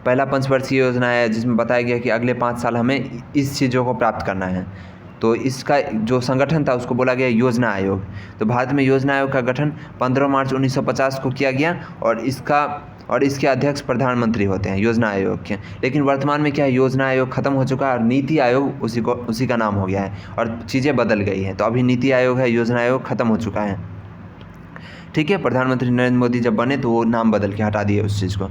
पहला पंचवर्षीय योजना है जिसमें बताया गया कि अगले 5 साल हमें इस चीज़ों को प्राप्त करना है। तो इसका जो संगठन था उसको बोला गया योजना आयोग। तो भारत में योजना आयोग का गठन 15 मार्च 1950 को किया गया और इसके अध्यक्ष प्रधानमंत्री होते हैं योजना आयोग के। लेकिन वर्तमान में क्या है, योजना आयोग खत्म हो चुका है और नीति आयोग उसी का नाम हो गया है और चीज़ें बदल गई हैं। तो अभी नीति आयोग है, योजना आयोग खत्म हो चुका है। ठीक है, प्रधानमंत्री नरेंद्र मोदी जब बने तो वो नाम बदल के हटा दिए उस चीज़ को।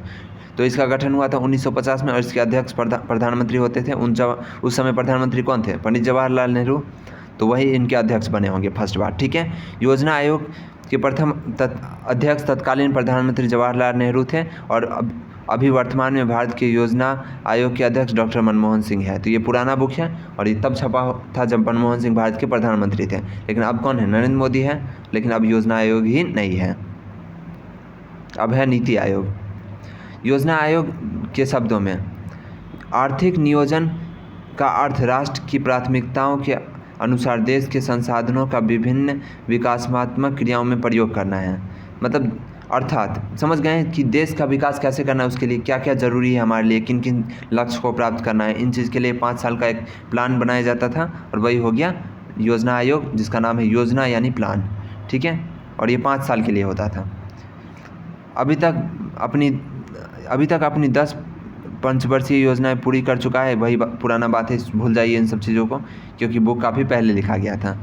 तो इसका गठन हुआ था 1950 में और इसके अध्यक्ष प्रधानमंत्री होते थे। उस समय प्रधानमंत्री कौन थे, पंडित जवाहरलाल नेहरू। तो वही इनके अध्यक्ष बने होंगे फर्स्ट बार। ठीक है, योजना आयोग के प्रथम अध्यक्ष तत्कालीन प्रधानमंत्री जवाहरलाल नेहरू थे और अभी वर्तमान में भारत के योजना आयोग के अध्यक्ष डॉक्टर मनमोहन सिंह है। तो ये पुराना बुक है और ये तब छपा था जब मनमोहन सिंह भारत के प्रधानमंत्री थे। लेकिन अब कौन है, नरेंद्र मोदी है। लेकिन अब योजना आयोग ही नहीं है, अब है नीति आयोग। योजना आयोग के शब्दों में आर्थिक नियोजन का अर्थ राष्ट्र की प्राथमिकताओं के अनुसार देश के संसाधनों का विभिन्न विकासात्मक क्रियाओं में प्रयोग करना है। मतलब अर्थात समझ गए कि देश का विकास कैसे करना है, उसके लिए क्या क्या ज़रूरी है हमारे लिए, किन किन लक्ष्य को प्राप्त करना है। इन चीज़ के लिए 5 साल का एक प्लान बनाया जाता था और वही हो गया योजना आयोग, जिसका नाम है योजना यानी प्लान। ठीक है, और ये 5 साल के लिए होता था। अभी तक अपनी 10 पंचवर्षीय योजनाएं पूरी कर चुका है। वही पुराना बात है, भूल जाइए इन सब चीज़ों को, क्योंकि बुक काफ़ी पहले लिखा गया था।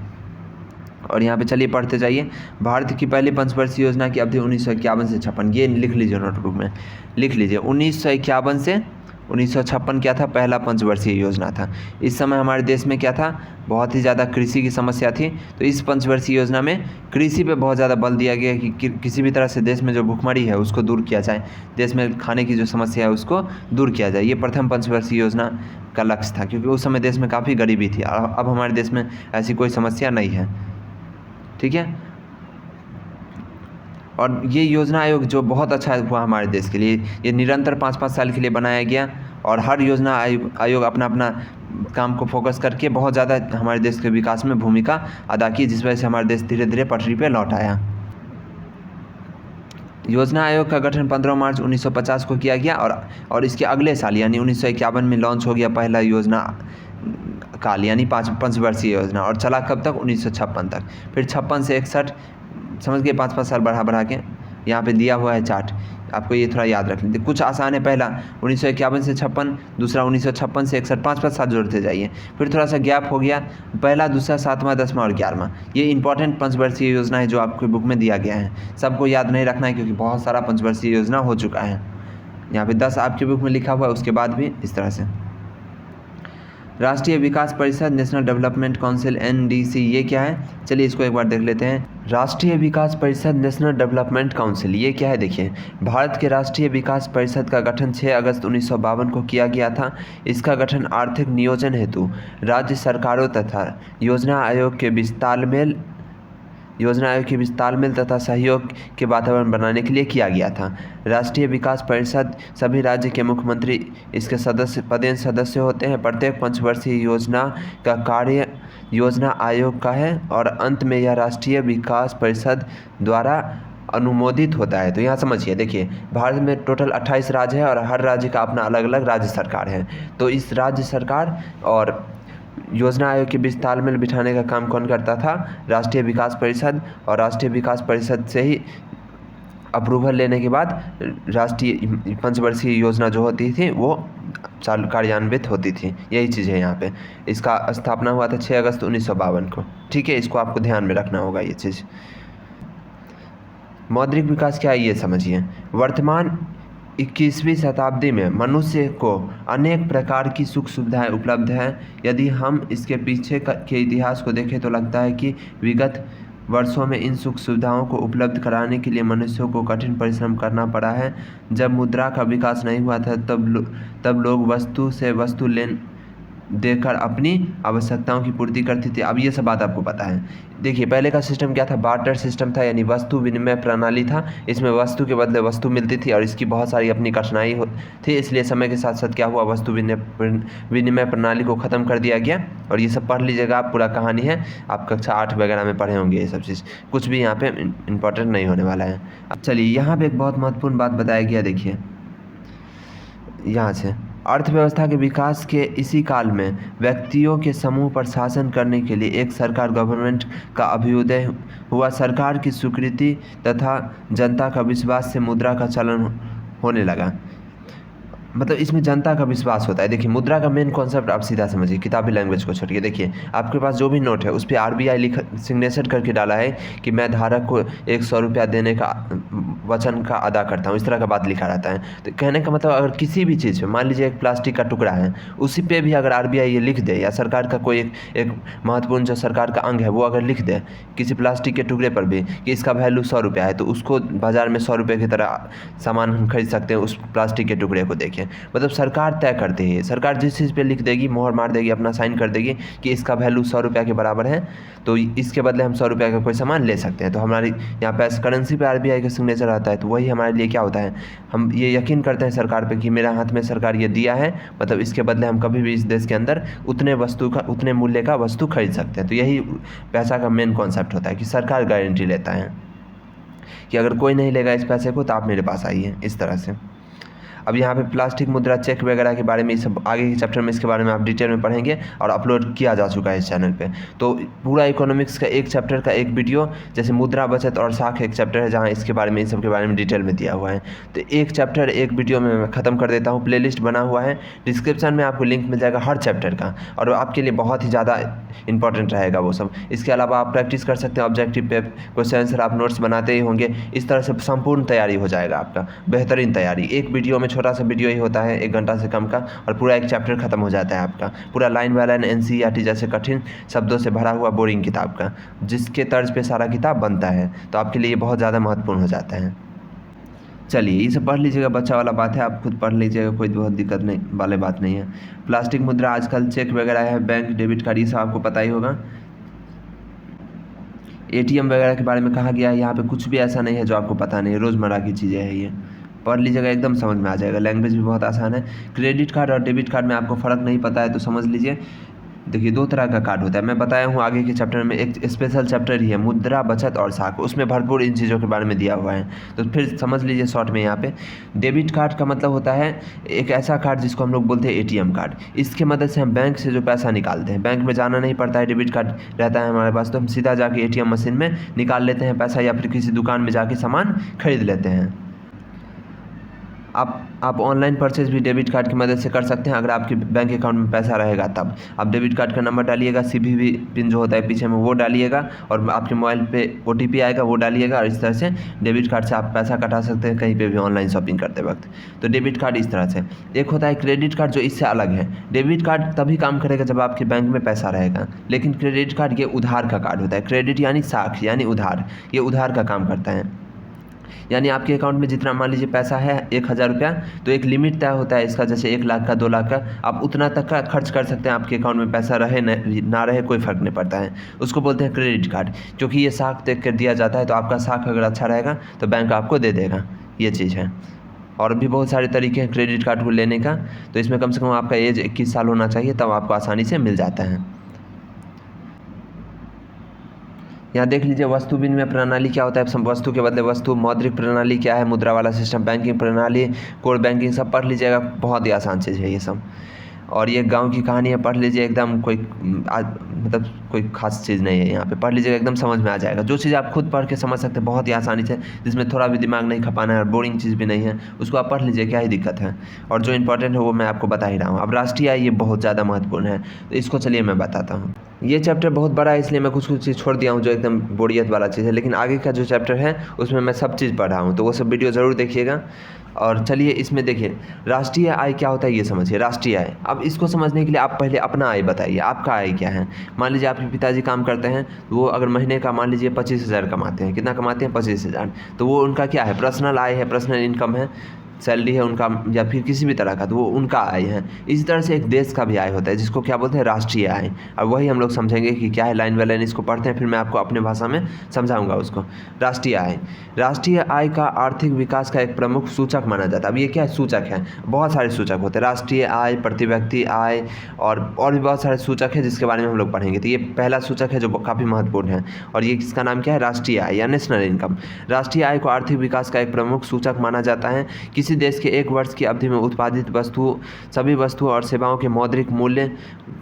और यहाँ पे चलिए पढ़ते जाइए। भारत की पहली पंचवर्षीय योजना की अवधि 1951 से 56, ये लिख लीजिए नोटबुक में, लिख लीजिए 1951 से 1956 क्या था, पहला पंचवर्षीय योजना था। इस समय हमारे देश में क्या था, बहुत ही ज़्यादा कृषि की समस्या थी। तो इस पंचवर्षीय योजना में कृषि पे बहुत ज़्यादा बल दिया गया कि किसी भी तरह से देश में जो भुखमरी है उसको दूर किया जाए, देश में खाने की जो समस्या है उसको दूर किया जाए। ये प्रथम पंचवर्षीय योजना का लक्ष्य था, क्योंकि उस समय देश में काफ़ी गरीबी थी। अब हमारे देश में ऐसी कोई समस्या नहीं है। ठीक है, और ये योजना आयोग जो बहुत अच्छा हुआ हमारे देश के लिए, ये निरंतर 5-5 साल के लिए बनाया गया और हर योजना आयोग अपना अपना काम को फोकस करके बहुत ज़्यादा हमारे देश के विकास में भूमिका अदा की, जिस वजह से हमारा देश धीरे धीरे पटरी पे लौट आया। योजना आयोग का गठन 15 मार्च 1950 को किया गया और इसके अगले साल यानी 1951 में लॉन्च हो गया पहला योजना काल यानी पंचवर्षीय योजना, और चला कब तक, 1956 तक। फिर 56 से 61, समझ गए, 5-5 साल बढ़ा के यहाँ पे दिया हुआ है चार्ट, आपको ये थोड़ा याद रख लीजिए। कुछ आसान है, पहला 1951 से 56, दूसरा 1956 से 61, 5-5 साल जोड़ते जाइए। फिर थोड़ा सा गैप हो गया, पहला, दूसरा, 7वां, 10वां और 11वां। ये इंपॉर्टेंट पंचवर्षीय योजना है जो आपके बुक में दिया गया है। सबको याद नहीं रखना है क्योंकि बहुत सारा पंचवर्षीय योजना हो चुका है। यहाँ पे 10 आपके बुक में लिखा हुआ है, उसके बाद भी इस तरह से। राष्ट्रीय विकास परिषद, नेशनल डेवलपमेंट काउंसिल, NDC, ये क्या है, चलिए इसको एक बार देख लेते हैं। राष्ट्रीय विकास परिषद, नेशनल डेवलपमेंट काउंसिल, ये क्या है देखिए। भारत के राष्ट्रीय विकास परिषद का गठन 6 अगस्त 1952 को किया गया था। इसका गठन आर्थिक नियोजन हेतु राज्य सरकारों तथा योजना आयोग के बीच तालमेल तथा सहयोग के वातावरण बनाने के लिए किया गया था। राष्ट्रीय विकास परिषद सभी राज्य के मुख्यमंत्री इसके पदेन सदस्य होते हैं। प्रत्येक पंचवर्षीय योजना का कार्य योजना आयोग का है और अंत में यह राष्ट्रीय विकास परिषद द्वारा अनुमोदित होता है। तो यहाँ समझिए, देखिए भारत में टोटल 28 राज्य है और हर राज्य का अपना अलग अलग राज्य सरकार है। तो इस राज्य सरकार और योजना आयोग के बीच तालमेल बिठाने का काम कौन करता था, राष्ट्रीय विकास परिषद। और राष्ट्रीय विकास परिषद से ही अप्रूवल लेने के बाद राष्ट्रीय पंचवर्षीय योजना जो होती थी वो कार्यान्वित होती थी। यही चीज़ है यहाँ पे। इसका स्थापना हुआ था 6 अगस्त 1952 को। ठीक है, इसको आपको ध्यान में रखना होगा ये चीज़। मौद्रिक विकास क्या है ये समझिए। वर्तमान 21वीं शताब्दी में मनुष्य को अनेक प्रकार की सुख सुविधाएं उपलब्ध हैं। यदि हम इसके पीछे के इतिहास को देखें तो लगता है कि विगत वर्षों में इन सुख सुविधाओं को उपलब्ध कराने के लिए मनुष्यों को कठिन परिश्रम करना पड़ा है। जब मुद्रा का विकास नहीं हुआ था तब लोग वस्तु से वस्तु देकर अपनी आवश्यकताओं की पूर्ति करती थी। अब ये सब बात आपको पता है। देखिए पहले का सिस्टम क्या था, बार्टर सिस्टम था, यानी वस्तु विनिमय प्रणाली था। इसमें वस्तु के बदले वस्तु मिलती थी और इसकी बहुत सारी अपनी कठिनाई थी, इसलिए समय के साथ साथ क्या हुआ, वस्तु विनिमय प्रणाली को ख़त्म कर दिया गया। और ये सब पढ़ लीजिएगा आप, पूरा कहानी है, आप कक्षा 8 वगैरह में पढ़े होंगे ये सब चीज़, कुछ भी यहाँ पे इम्पोर्टेंट नहीं होने वाला है। अब चलिए यहाँ पे एक बहुत महत्वपूर्ण बात बताया गया, देखिए यहाँ से, अर्थव्यवस्था के विकास के इसी काल में व्यक्तियों के समूह पर शासन करने के लिए एक सरकार गवर्नमेंट का अभ्युदय हुआ। सरकार की स्वीकृति तथा जनता का विश्वास से मुद्रा का चलन होने लगा। मतलब इसमें जनता का विश्वास होता है। देखिए मुद्रा का मेन कॉन्सेप्ट आप सीधा समझिए, किताबी लैंग्वेज को छोड़िए। देखिए आपके पास जो भी नोट है उस पर आरबीआई सिग्नेचर करके डाला है कि मैं धारक को 100 रुपया देने का वचन का अदा करता हूँ, इस तरह का बात लिखा रहता है। तो कहने का मतलब अगर किसी भी चीज़ पे, मान लीजिए एक प्लास्टिक का टुकड़ा है, उसी पे भी अगर आरबीआई ये लिख दे, या सरकार का कोई एक महत्वपूर्ण जो सरकार का अंग है वो अगर लिख दे किसी प्लास्टिक के टुकड़े पर भी कि इसका वैल्यू 100 रुपया है, तो उसको बाज़ार में 100 रुपये की तरह सामान हम खरीद सकते हैं उस प्लास्टिक के टुकड़े को देखें। मतलब सरकार तय करती है, सरकार जिस चीज़ पे लिख देगी, मोहर मार देगी, अपना साइन कर देगी कि इसका वैल्यू 100 रुपया के बराबर है, तो इसके बदले हम 100 रुपया का कोई सामान ले सकते हैं। तो हमारी यहाँ पे करेंसी पे आरबीआई का सिग्नेचर आता है, तो वही हमारे लिए क्या होता है, हम ये यकीन करते हैं सरकार पे कि मेरे हाथ में सरकार ये दिया है, मतलब इसके बदले हम कभी भी इस देश के अंदर उतने मूल्य का वस्तु खरीद सकते हैं। तो यही पैसा का मेन कॉन्सेप्ट होता है कि सरकार गारंटी लेता है कि अगर कोई नहीं लेगा इस पैसे को तो आप मेरे पास आइए, इस तरह से। अब यहाँ पे प्लास्टिक मुद्रा चेक वगैरह के बारे में, इस सब आगे के चैप्टर में इसके बारे में आप डिटेल में पढ़ेंगे और अपलोड किया जा चुका है इस चैनल पे। तो पूरा इकोनॉमिक्स का एक चैप्टर का एक वीडियो, जैसे मुद्रा बचत और साख एक चैप्टर है जहाँ इसके बारे में, इन सब के बारे में डिटेल में दिया हुआ है। तो एक चैप्टर एक वीडियो में मैं ख़त्म कर देता हूँ। प्लेलिस्ट बना हुआ है, डिस्क्रिप्शन में आपको लिंक मिल जाएगा हर चैप्टर का, और आपके लिए बहुत ही ज़्यादा इंपॉर्टेंट रहेगा वो सब। इसके अलावा आप प्रैक्टिस कर सकते हैं, ऑब्जेक्टिव पे क्वेश्चन आंसर आप नोट्स बनाते ही होंगे। इस तरह से संपूर्ण तैयारी हो जाएगा आपका, बेहतरीन तैयारी। एक वीडियो में, छोटा सा वीडियो ही होता है 1 घंटा से कम का, और पूरा एक चैप्टर खत्म हो जाता है आपका, पूरा लाइन बाय लाइन एनसीईआरटी जैसे कठिन शब्दों से भरा हुआ बोरिंग किताब का, जिसके तर्ज पे सारा किताब बनता है। तो आपके लिए ये बहुत ज़्यादा महत्वपूर्ण हो जाता है। चलिए इसे पढ़ लीजिएगा, बच्चा वाला बात है, आप खुद पढ़ लीजिएगा, कोई बहुत दिक्कत नहीं वाले बात नहीं है। प्लास्टिक मुद्रा, आजकल चेक वगैरह है, बैंक डेबिट कार्ड, ये सब आपको पता ही होगा। एटीएम वगैरह के बारे में कहा गया है, यहाँ पे कुछ भी ऐसा नहीं है जो आपको पता नहीं है, रोज़मर्रा की चीज़ें हैं ये, पढ़ लीजिएगा, एकदम समझ में आ जाएगा। लैंग्वेज भी बहुत आसान है। क्रेडिट कार्ड और डेबिट कार्ड में आपको फ़र्क नहीं पता है तो समझ लीजिए। देखिए 2 तरह का कार्ड होता है, मैं बताया हूँ आगे के चैप्टर में, एक स्पेशल चैप्टर ही है मुद्रा बचत और साख, उसमें भरपूर इन चीज़ों के बारे में दिया हुआ है। तो फिर समझ लीजिए शॉर्ट में यहाँ पे। डेबिट कार्ड का मतलब होता है एक ऐसा कार्ड जिसको हम लोग बोलते हैं एटीएम कार्ड। इसके मदद से हम बैंक से जो पैसा निकालते हैं, बैंक में जाना नहीं पड़ता है, डेबिट कार्ड रहता है हमारे पास, तो हम सीधा जाके एटीएम मशीन में निकाल लेते हैं पैसा, या फिर किसी दुकान में जाके सामान खरीद लेते हैं। आप ऑनलाइन परचेज भी डेबिट कार्ड की मदद से कर सकते हैं, अगर आपके बैंक अकाउंट में पैसा रहेगा तब। आप डेबिट कार्ड का नंबर डालिएगा, सीवीवी पिन जो होता है पीछे में वो डालिएगा, और आपके मोबाइल पे ओटीपी आएगा वो डालिएगा, और इस तरह से डेबिट कार्ड से आप पैसा कटा सकते हैं कहीं पे भी ऑनलाइन शॉपिंग करते वक्त। तो डेबिट कार्ड इस तरह से। एक होता है क्रेडिट कार्ड जो इससे अलग है। डेबिट कार्ड तभी काम करेगा जब आपके बैंक में पैसा रहेगा, लेकिन क्रेडिट कार्ड ये उधार का कार्ड होता है। क्रेडिट यानी साख यानी उधार, ये उधार का काम करता है। यानी आपके अकाउंट में जितना मान लीजिए पैसा है 1000 रुपया, तो एक लिमिट तय होता है इसका, जैसे 1 लाख का, 2 लाख का, आप उतना तक का खर्च कर सकते हैं। आपके अकाउंट में पैसा रहे ना रहे कोई फ़र्क नहीं पड़ता है, उसको बोलते हैं क्रेडिट कार्ड। क्योंकि ये साख देख कर दिया जाता है, तो आपका साख अगर अच्छा रहेगा तो बैंक आपको दे देगा, ये चीज़ है। और भी बहुत सारे तरीके हैं क्रेडिट कार्ड को लेने का, तो इसमें कम से कम आपका एज 21 साल होना चाहिए, तब आपको आसानी से मिल जाता है। यहाँ देख लीजिए वस्तु विनिमय प्रणाली क्या होता है, वस्तु के बदले वस्तु। मौद्रिक प्रणाली क्या है, मुद्रा वाला सिस्टम। बैंकिंग प्रणाली, कोर बैंकिंग, सब पढ़ लीजिएगा, बहुत ही आसान चीज़ है ये सब। और ये गांव की कहानी है, पढ़ लीजिए, एकदम कोई मतलब कोई खास चीज़ नहीं है, यहाँ पे पढ़ लीजिएगा, एकदम समझ में आ जाएगा। जो चीज़ आप खुद पढ़ के समझ सकते हैं बहुत ही आसानी से, जिसमें थोड़ा भी दिमाग नहीं खपाना है और बोरिंग चीज़ भी नहीं है, उसको आप पढ़ लीजिए, क्या ही दिक्कत है। और जो इंपॉर्टेंट है वो मैं आपको बता ही रहा हूँ। अब राष्ट्रीय आय ये बहुत ज़्यादा महत्वपूर्ण है, तो इसको चलिए मैं बताता हूँ। ये चैप्टर बहुत बड़ा है, इसलिए मैं कुछ चीज़ छोड़ दिया हूँ जो एकदम बोरियत वाला चीज़ है, लेकिन आगे का जो चैप्टर है उसमें मैं सब चीज़ पढ़ रहा हूँ, तो वो सब वीडियो ज़रूर देखिएगा। और चलिए इसमें देखिए राष्ट्रीय आय क्या होता है ये समझिए। राष्ट्रीय आय, अब इसको समझने के लिए आप पहले अपना आय बताइए, आपका आय क्या है। मान लीजिए आपके पिताजी काम करते हैं, वो अगर महीने का मान लीजिए 25,000 कमाते हैं। कितना कमाते हैं? 25,000। तो वो उनका क्या है? पर्सनल आय है, पर्सनल इनकम है। सैलरी है उनका या फिर किसी भी तरह का, तो वो उनका आय है। इसी तरह से एक देश का भी आय होता है जिसको क्या बोलते हैं, राष्ट्रीय आय। और वही हम लोग समझेंगे कि क्या है, लाइन बाय लाइन इसको पढ़ते हैं, फिर मैं आपको अपने भाषा में समझाऊंगा उसको। राष्ट्रीय आय, राष्ट्रीय आय का आर्थिक विकास का एक प्रमुख सूचक माना जाता है। अब ये क्या है, सूचक है, बहुत सारे सूचक होते हैं, राष्ट्रीय आय, प्रति व्यक्ति आय और भी बहुत सारे सूचक है जिसके बारे में हम लोग पढ़ेंगे। तो ये पहला सूचक है जो काफ़ी महत्वपूर्ण है, और ये किसका नाम क्या है, राष्ट्रीय आय या नेशनल इनकम। राष्ट्रीय आय को आर्थिक विकास का एक प्रमुख सूचक माना जाता है। किसी देश के एक वर्ष की अवधि में उत्पादित सभी वस्तुओं और सेवाओं के मौद्रिक मूल्य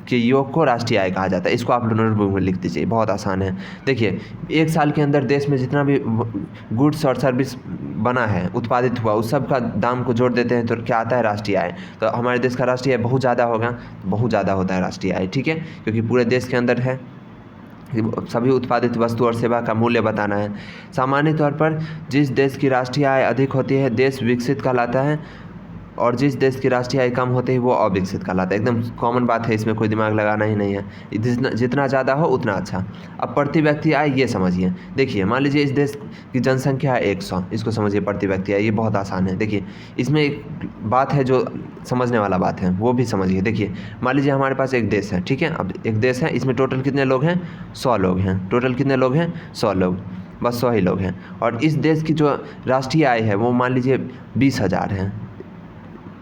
के योग को राष्ट्रीय आय कहा जाता है। इसको आप नोटबुक में लिख दीजिए, बहुत आसान है। देखिए, एक साल के अंदर देश में जितना भी गुड्स और सर्विस बना है, उत्पादित हुआ, उस सब का दाम को जोड़ देते हैं तो क्या आता है, राष्ट्रीय आय। तो हमारे देश का राष्ट्रीय आय बहुत ज़्यादा होगा, बहुत ज़्यादा होता है राष्ट्रीय आय, ठीक है, क्योंकि पूरे देश के अंदर है, सभी उत्पादित वस्तु और सेवा का मूल्य बताना है। सामान्य तौर पर जिस देश की राष्ट्रीय आय अधिक होती है देश विकसित कहलाता है, और जिस देश की राष्ट्रीय आय कम होती है वो अविकसित कहलाता है। एकदम कॉमन बात है, इसमें कोई दिमाग लगाना ही नहीं है, जितना ज़्यादा हो उतना अच्छा। अब प्रति व्यक्ति आय ये समझिए। देखिए, मान लीजिए इस देश की जनसंख्या है 100, इसको समझिए प्रति व्यक्ति आय, ये बहुत आसान है। देखिए, इसमें एक बात है जो समझने वाला बात है, वो भी समझिए। देखिए, मान लीजिए हमारे पास एक देश है, ठीक है, अब एक देश है, इसमें टोटल कितने लोग हैं, 100 लोग हैं। टोटल कितने लोग हैं, 100 लोग, बस 100 ही लोग हैं। और इस देश की जो राष्ट्रीय आय है वो मान लीजिए 20,000 है।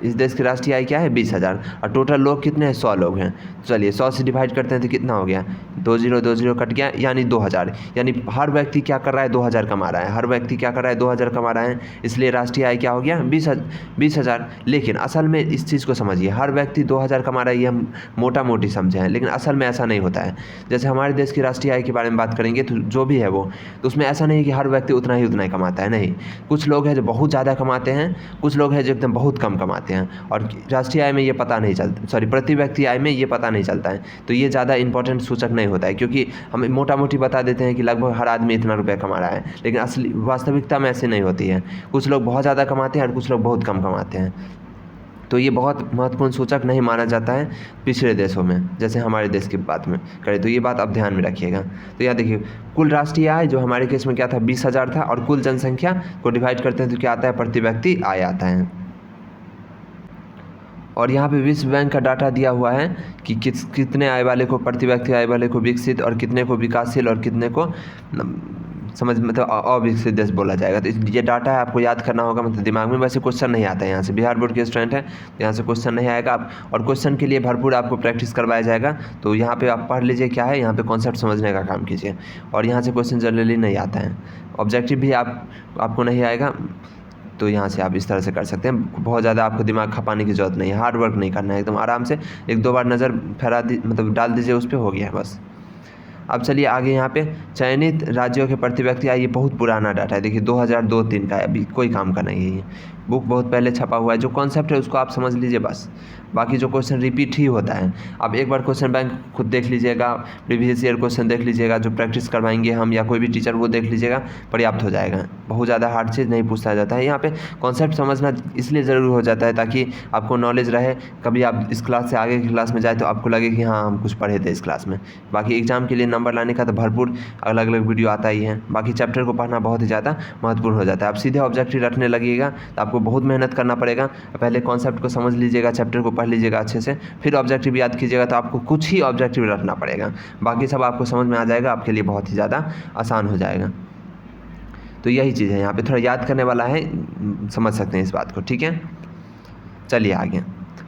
इस देश की राष्ट्रीय आय क्या है, 20,000, और टोटल लोग कितने हैं, 100 लोग हैं। चलिए 100 से डिवाइड करते हैं तो कितना हो गया, 20 कट गया, यानी 2,000। यानी हर व्यक्ति क्या कर रहा है, 2,000 कमा रहा है, हर व्यक्ति क्या कर रहा है, 2,000 कमा रहा है, इसलिए राष्ट्रीय आय क्या हो गया, 20,000। लेकिन असल में इस चीज़ को समझिए, हर व्यक्ति 2,000 कमा रहा है, ये हम मोटा मोटी समझे हैं, लेकिन असल में ऐसा नहीं होता है। जैसे हमारे देश की राष्ट्रीय आय के बारे में बात करेंगे तो जो भी है वो, तो उसमें ऐसा नहीं है कि हर व्यक्ति उतना ही कमाता है, नहीं। कुछ लोग हैं जो बहुत ज़्यादा कमाते हैं, कुछ लोग हैं जो एकदम बहुत कम कमाते हैं, और राष्ट्रीय आय में ये पता नहीं चलता, सॉरी, प्रति व्यक्ति आय में ये पता नहीं चलता है। तो ये ज़्यादा इंपॉर्टेंट सूचक नहीं होता है, क्योंकि हम मोटा मोटी बता देते हैं कि लगभग हर आदमी इतना रुपया कमा रहा है, लेकिन असली वास्तविकता में ऐसे नहीं होती है। कुछ लोग बहुत ज़्यादा कमाते हैं और कुछ लोग बहुत कम कमाते हैं। तो ये बहुत महत्वपूर्ण सूचक नहीं माना जाता है पिछड़े देशों में। जैसे हमारे देश की बात में करें तो ये बात आप ध्यान में रखिएगा। तो यहाँ देखिए, कुल राष्ट्रीय आय जो हमारे केस में क्या था, 20,000 था, और कुल जनसंख्या को डिवाइड करते हैं तो क्या आता है, प्रति व्यक्ति आय आता है। और यहाँ पे विश्व बैंक का डाटा दिया हुआ है कि कितने आय वाले को, प्रति व्यक्ति आय वाले को विकसित, और कितने को विकासशील, और कितने को मतलब अविकसित देश बोला जाएगा। तो ये डाटा है, आपको याद करना होगा, मतलब दिमाग में। वैसे क्वेश्चन नहीं आता है यहाँ से, बिहार बोर्ड के स्टूडेंट है तो यहाँ से क्वेश्चन नहीं आएगा आप, और क्वेश्चन के लिए भरपूर आपको प्रैक्टिस करवाया जाएगा। तो यहाँ पे आप पढ़ लीजिए क्या है, यहाँ पे कॉन्सेप्ट समझने का काम कीजिए, और यहाँ से क्वेश्चन जनरली नहीं आता है। ऑब्जेक्टिव भी आपको नहीं आएगा, तो यहाँ से आप इस तरह से कर सकते हैं। बहुत ज़्यादा आपको दिमाग खपाने की ज़रूरत नहीं है, हार्ड वर्क नहीं करना है, एकदम आराम से 1-2 बार नज़र फैला मतलब डाल दीजिए उस पर, हो गया है बस। अब चलिए आगे, यहाँ पे चयनित राज्यों के प्रति व्यक्ति आय, ये बहुत पुराना डाटा है। देखिए 2002-3 का है, अभी कोई काम का नहीं है, ये बुक बहुत पहले छपा हुआ है। जो कॉन्सेप्ट है उसको आप समझ लीजिए बस, बाकी जो क्वेश्चन रिपीट ही होता है। आप एक बार क्वेश्चन बैंक खुद देख लीजिएगा, प्रीवियस ईयर क्वेश्चन देख लीजिएगा, जो प्रैक्टिस करवाएंगे हम या कोई भी टीचर, वो देख लीजिएगा, पर्याप्त हो जाएगा। बहुत ज़्यादा हार्ड चीज़ नहीं पूछा जाता है यहाँ पे। कॉन्सेप्ट समझना इसलिए ज़रूरी हो जाता है ताकि आपको नॉलेज रहे, कभी आप इस क्लास से आगे की क्लास में जाए तो आपको लगे कि हाँ हम कुछ पढ़े थे इस क्लास में। बाकी एग्जाम के लिए नंबर लाने का तो भरपूर अलग अलग वीडियो आता ही है, बाकी चैप्टर को पढ़ना बहुत ही ज़्यादा महत्वपूर्ण हो जाता है। आप सीधे ऑब्जेक्टिव रखने लगिएगा तो आपको बहुत मेहनत करना पड़ेगा। पहले कॉन्सेप्ट को समझ लीजिएगा, चैप्टर को पढ़ लीजिएगा अच्छे से, फिर ऑब्जेक्टिव याद कीजिएगा। तो आपको कुछ ही ऑब्जेक्टिव रखना पड़ेगा, बाकी सब आपको समझ में आ जाएगा, आपके लिए बहुत ही ज़्यादा आसान हो जाएगा। तो यही चीज़ है, यहाँ पे थोड़ा याद करने वाला है, समझ सकते हैं इस बात को, ठीक है। चलिए आगे,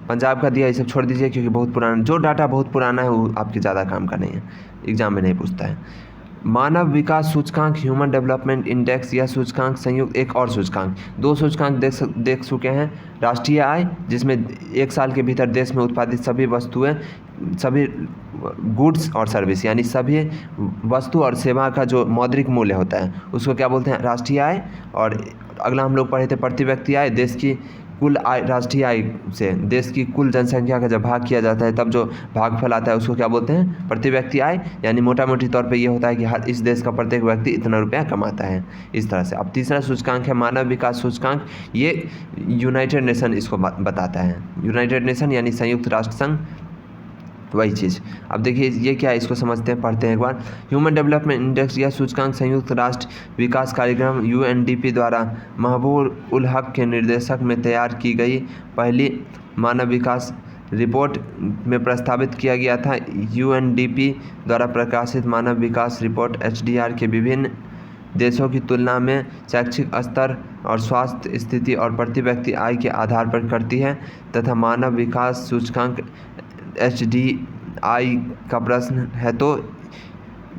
पंजाब का दिया ये सब छोड़ दीजिए क्योंकि बहुत पुराना, जो डाटा बहुत पुराना है वो आपके ज़्यादा काम का नहीं है, एग्जाम में नहीं पूछता है। मानव विकास सूचकांक, ह्यूमन डेवलपमेंट इंडेक्स, यह सूचकांक संयुक्त एक और सूचकांक, 2 सूचकांक देख चुके हैं। राष्ट्रीय आय, जिसमें 1 साल के भीतर देश में उत्पादित सभी वस्तुएं, सभी गुड्स और सर्विस, यानी सभी वस्तु और सेवा का जो मौद्रिक मूल्य होता है उसको क्या बोलते हैं, राष्ट्रीय आय। और अगला हम लोग पढ़े थे प्रति व्यक्ति आय, देश की कुल आय, राष्ट्रीय आय से देश की कुल जनसंख्या का जब भाग किया जाता है तब जो भागफल आता है उसको क्या बोलते हैं, प्रति व्यक्ति आय। यानी मोटा मोटी तौर पे ये होता है कि हर इस देश का प्रत्येक व्यक्ति इतना रुपया कमाता है, इस तरह से। अब तीसरा सूचकांक है मानव विकास सूचकांक, ये यूनाइटेड नेशन इसको बताता है। यूनाइटेड नेशन यानी संयुक्त राष्ट्र संघ, तो वही चीज़। अब देखिए ये क्या है, इसको समझते हैं, पढ़ते हैं एक बार। ह्यूमन डेवलपमेंट इंडेक्स या सूचकांक संयुक्त राष्ट्र विकास कार्यक्रम UNDP द्वारा महबूब उल हक के निर्देशक में तैयार की गई पहली मानव विकास रिपोर्ट में प्रस्तावित किया गया था। UNDP द्वारा प्रकाशित मानव विकास रिपोर्ट HDR के विभिन्न देशों की तुलना में शैक्षिक स्तर और स्वास्थ्य स्थिति और प्रति व्यक्ति आय के आधार पर करती है तथा मानव विकास सूचकांक HDI का प्रश्न है तो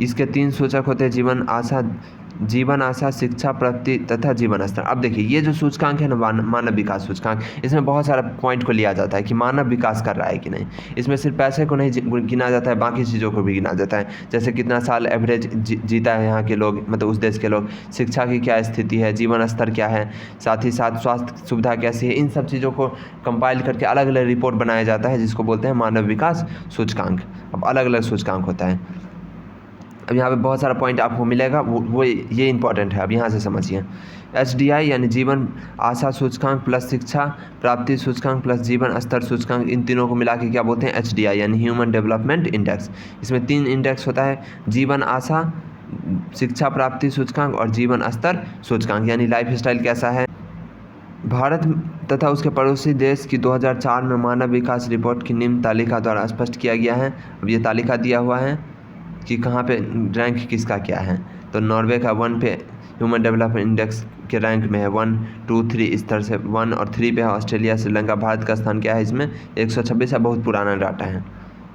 इसके 3 सूचक होते हैं: जीवन आशा, शिक्षा प्राप्ति तथा जीवन स्तर। अब देखिए ये जो सूचकांक है ना, मानव विकास सूचकांक, इसमें बहुत सारा पॉइंट को लिया जाता है कि मानव विकास कर रहा है कि नहीं। इसमें सिर्फ पैसे को नहीं गिना जाता है, बाकी चीज़ों को भी गिना जाता है, जैसे कितना साल एवरेज जीता है यहाँ के लोग, मतलब उस देश के लोग, शिक्षा की क्या स्थिति है, जीवन स्तर क्या है, साथ ही साथ स्वास्थ्य सुविधा कैसी है। इन सब चीज़ों को कंपाइल करके अलग अलग रिपोर्ट बनाया जाता है, जिसको बोलते हैं मानव विकास सूचकांक। अब अलग अलग सूचकांक होता है। अब यहाँ पे बहुत सारा पॉइंट आपको मिलेगा, वो ये इंपॉर्टेंट है, अब यहाँ से समझिए। HDI यानी जीवन आशा सूचकांक प्लस शिक्षा प्राप्ति सूचकांक प्लस जीवन स्तर सूचकांक, इन तीनों को मिला के क्या बोलते हैं? HDI यानी ह्यूमन डेवलपमेंट इंडेक्स। इसमें 3 इंडेक्स होता है: जीवन आशा, शिक्षा प्राप्ति सूचकांक और जीवन स्तर सूचकांक, यानी लाइफ स्टाइल कैसा है। भारत तथा उसके पड़ोसी देश की 2004 में मानव विकास रिपोर्ट की निम्न तालिका द्वारा स्पष्ट किया गया है। अब ये तालिका दिया हुआ है कि कहाँ पे रैंक किसका क्या है। तो नॉर्वे का 1 पे ह्यूमन डेवलपमेंट इंडेक्स के रैंक में है, 1, 2, 3 इस तरह से 1 और 3 पे है ऑस्ट्रेलिया, श्रीलंका। भारत का स्थान क्या है इसमें? 126 है, बहुत पुराना डाटा है,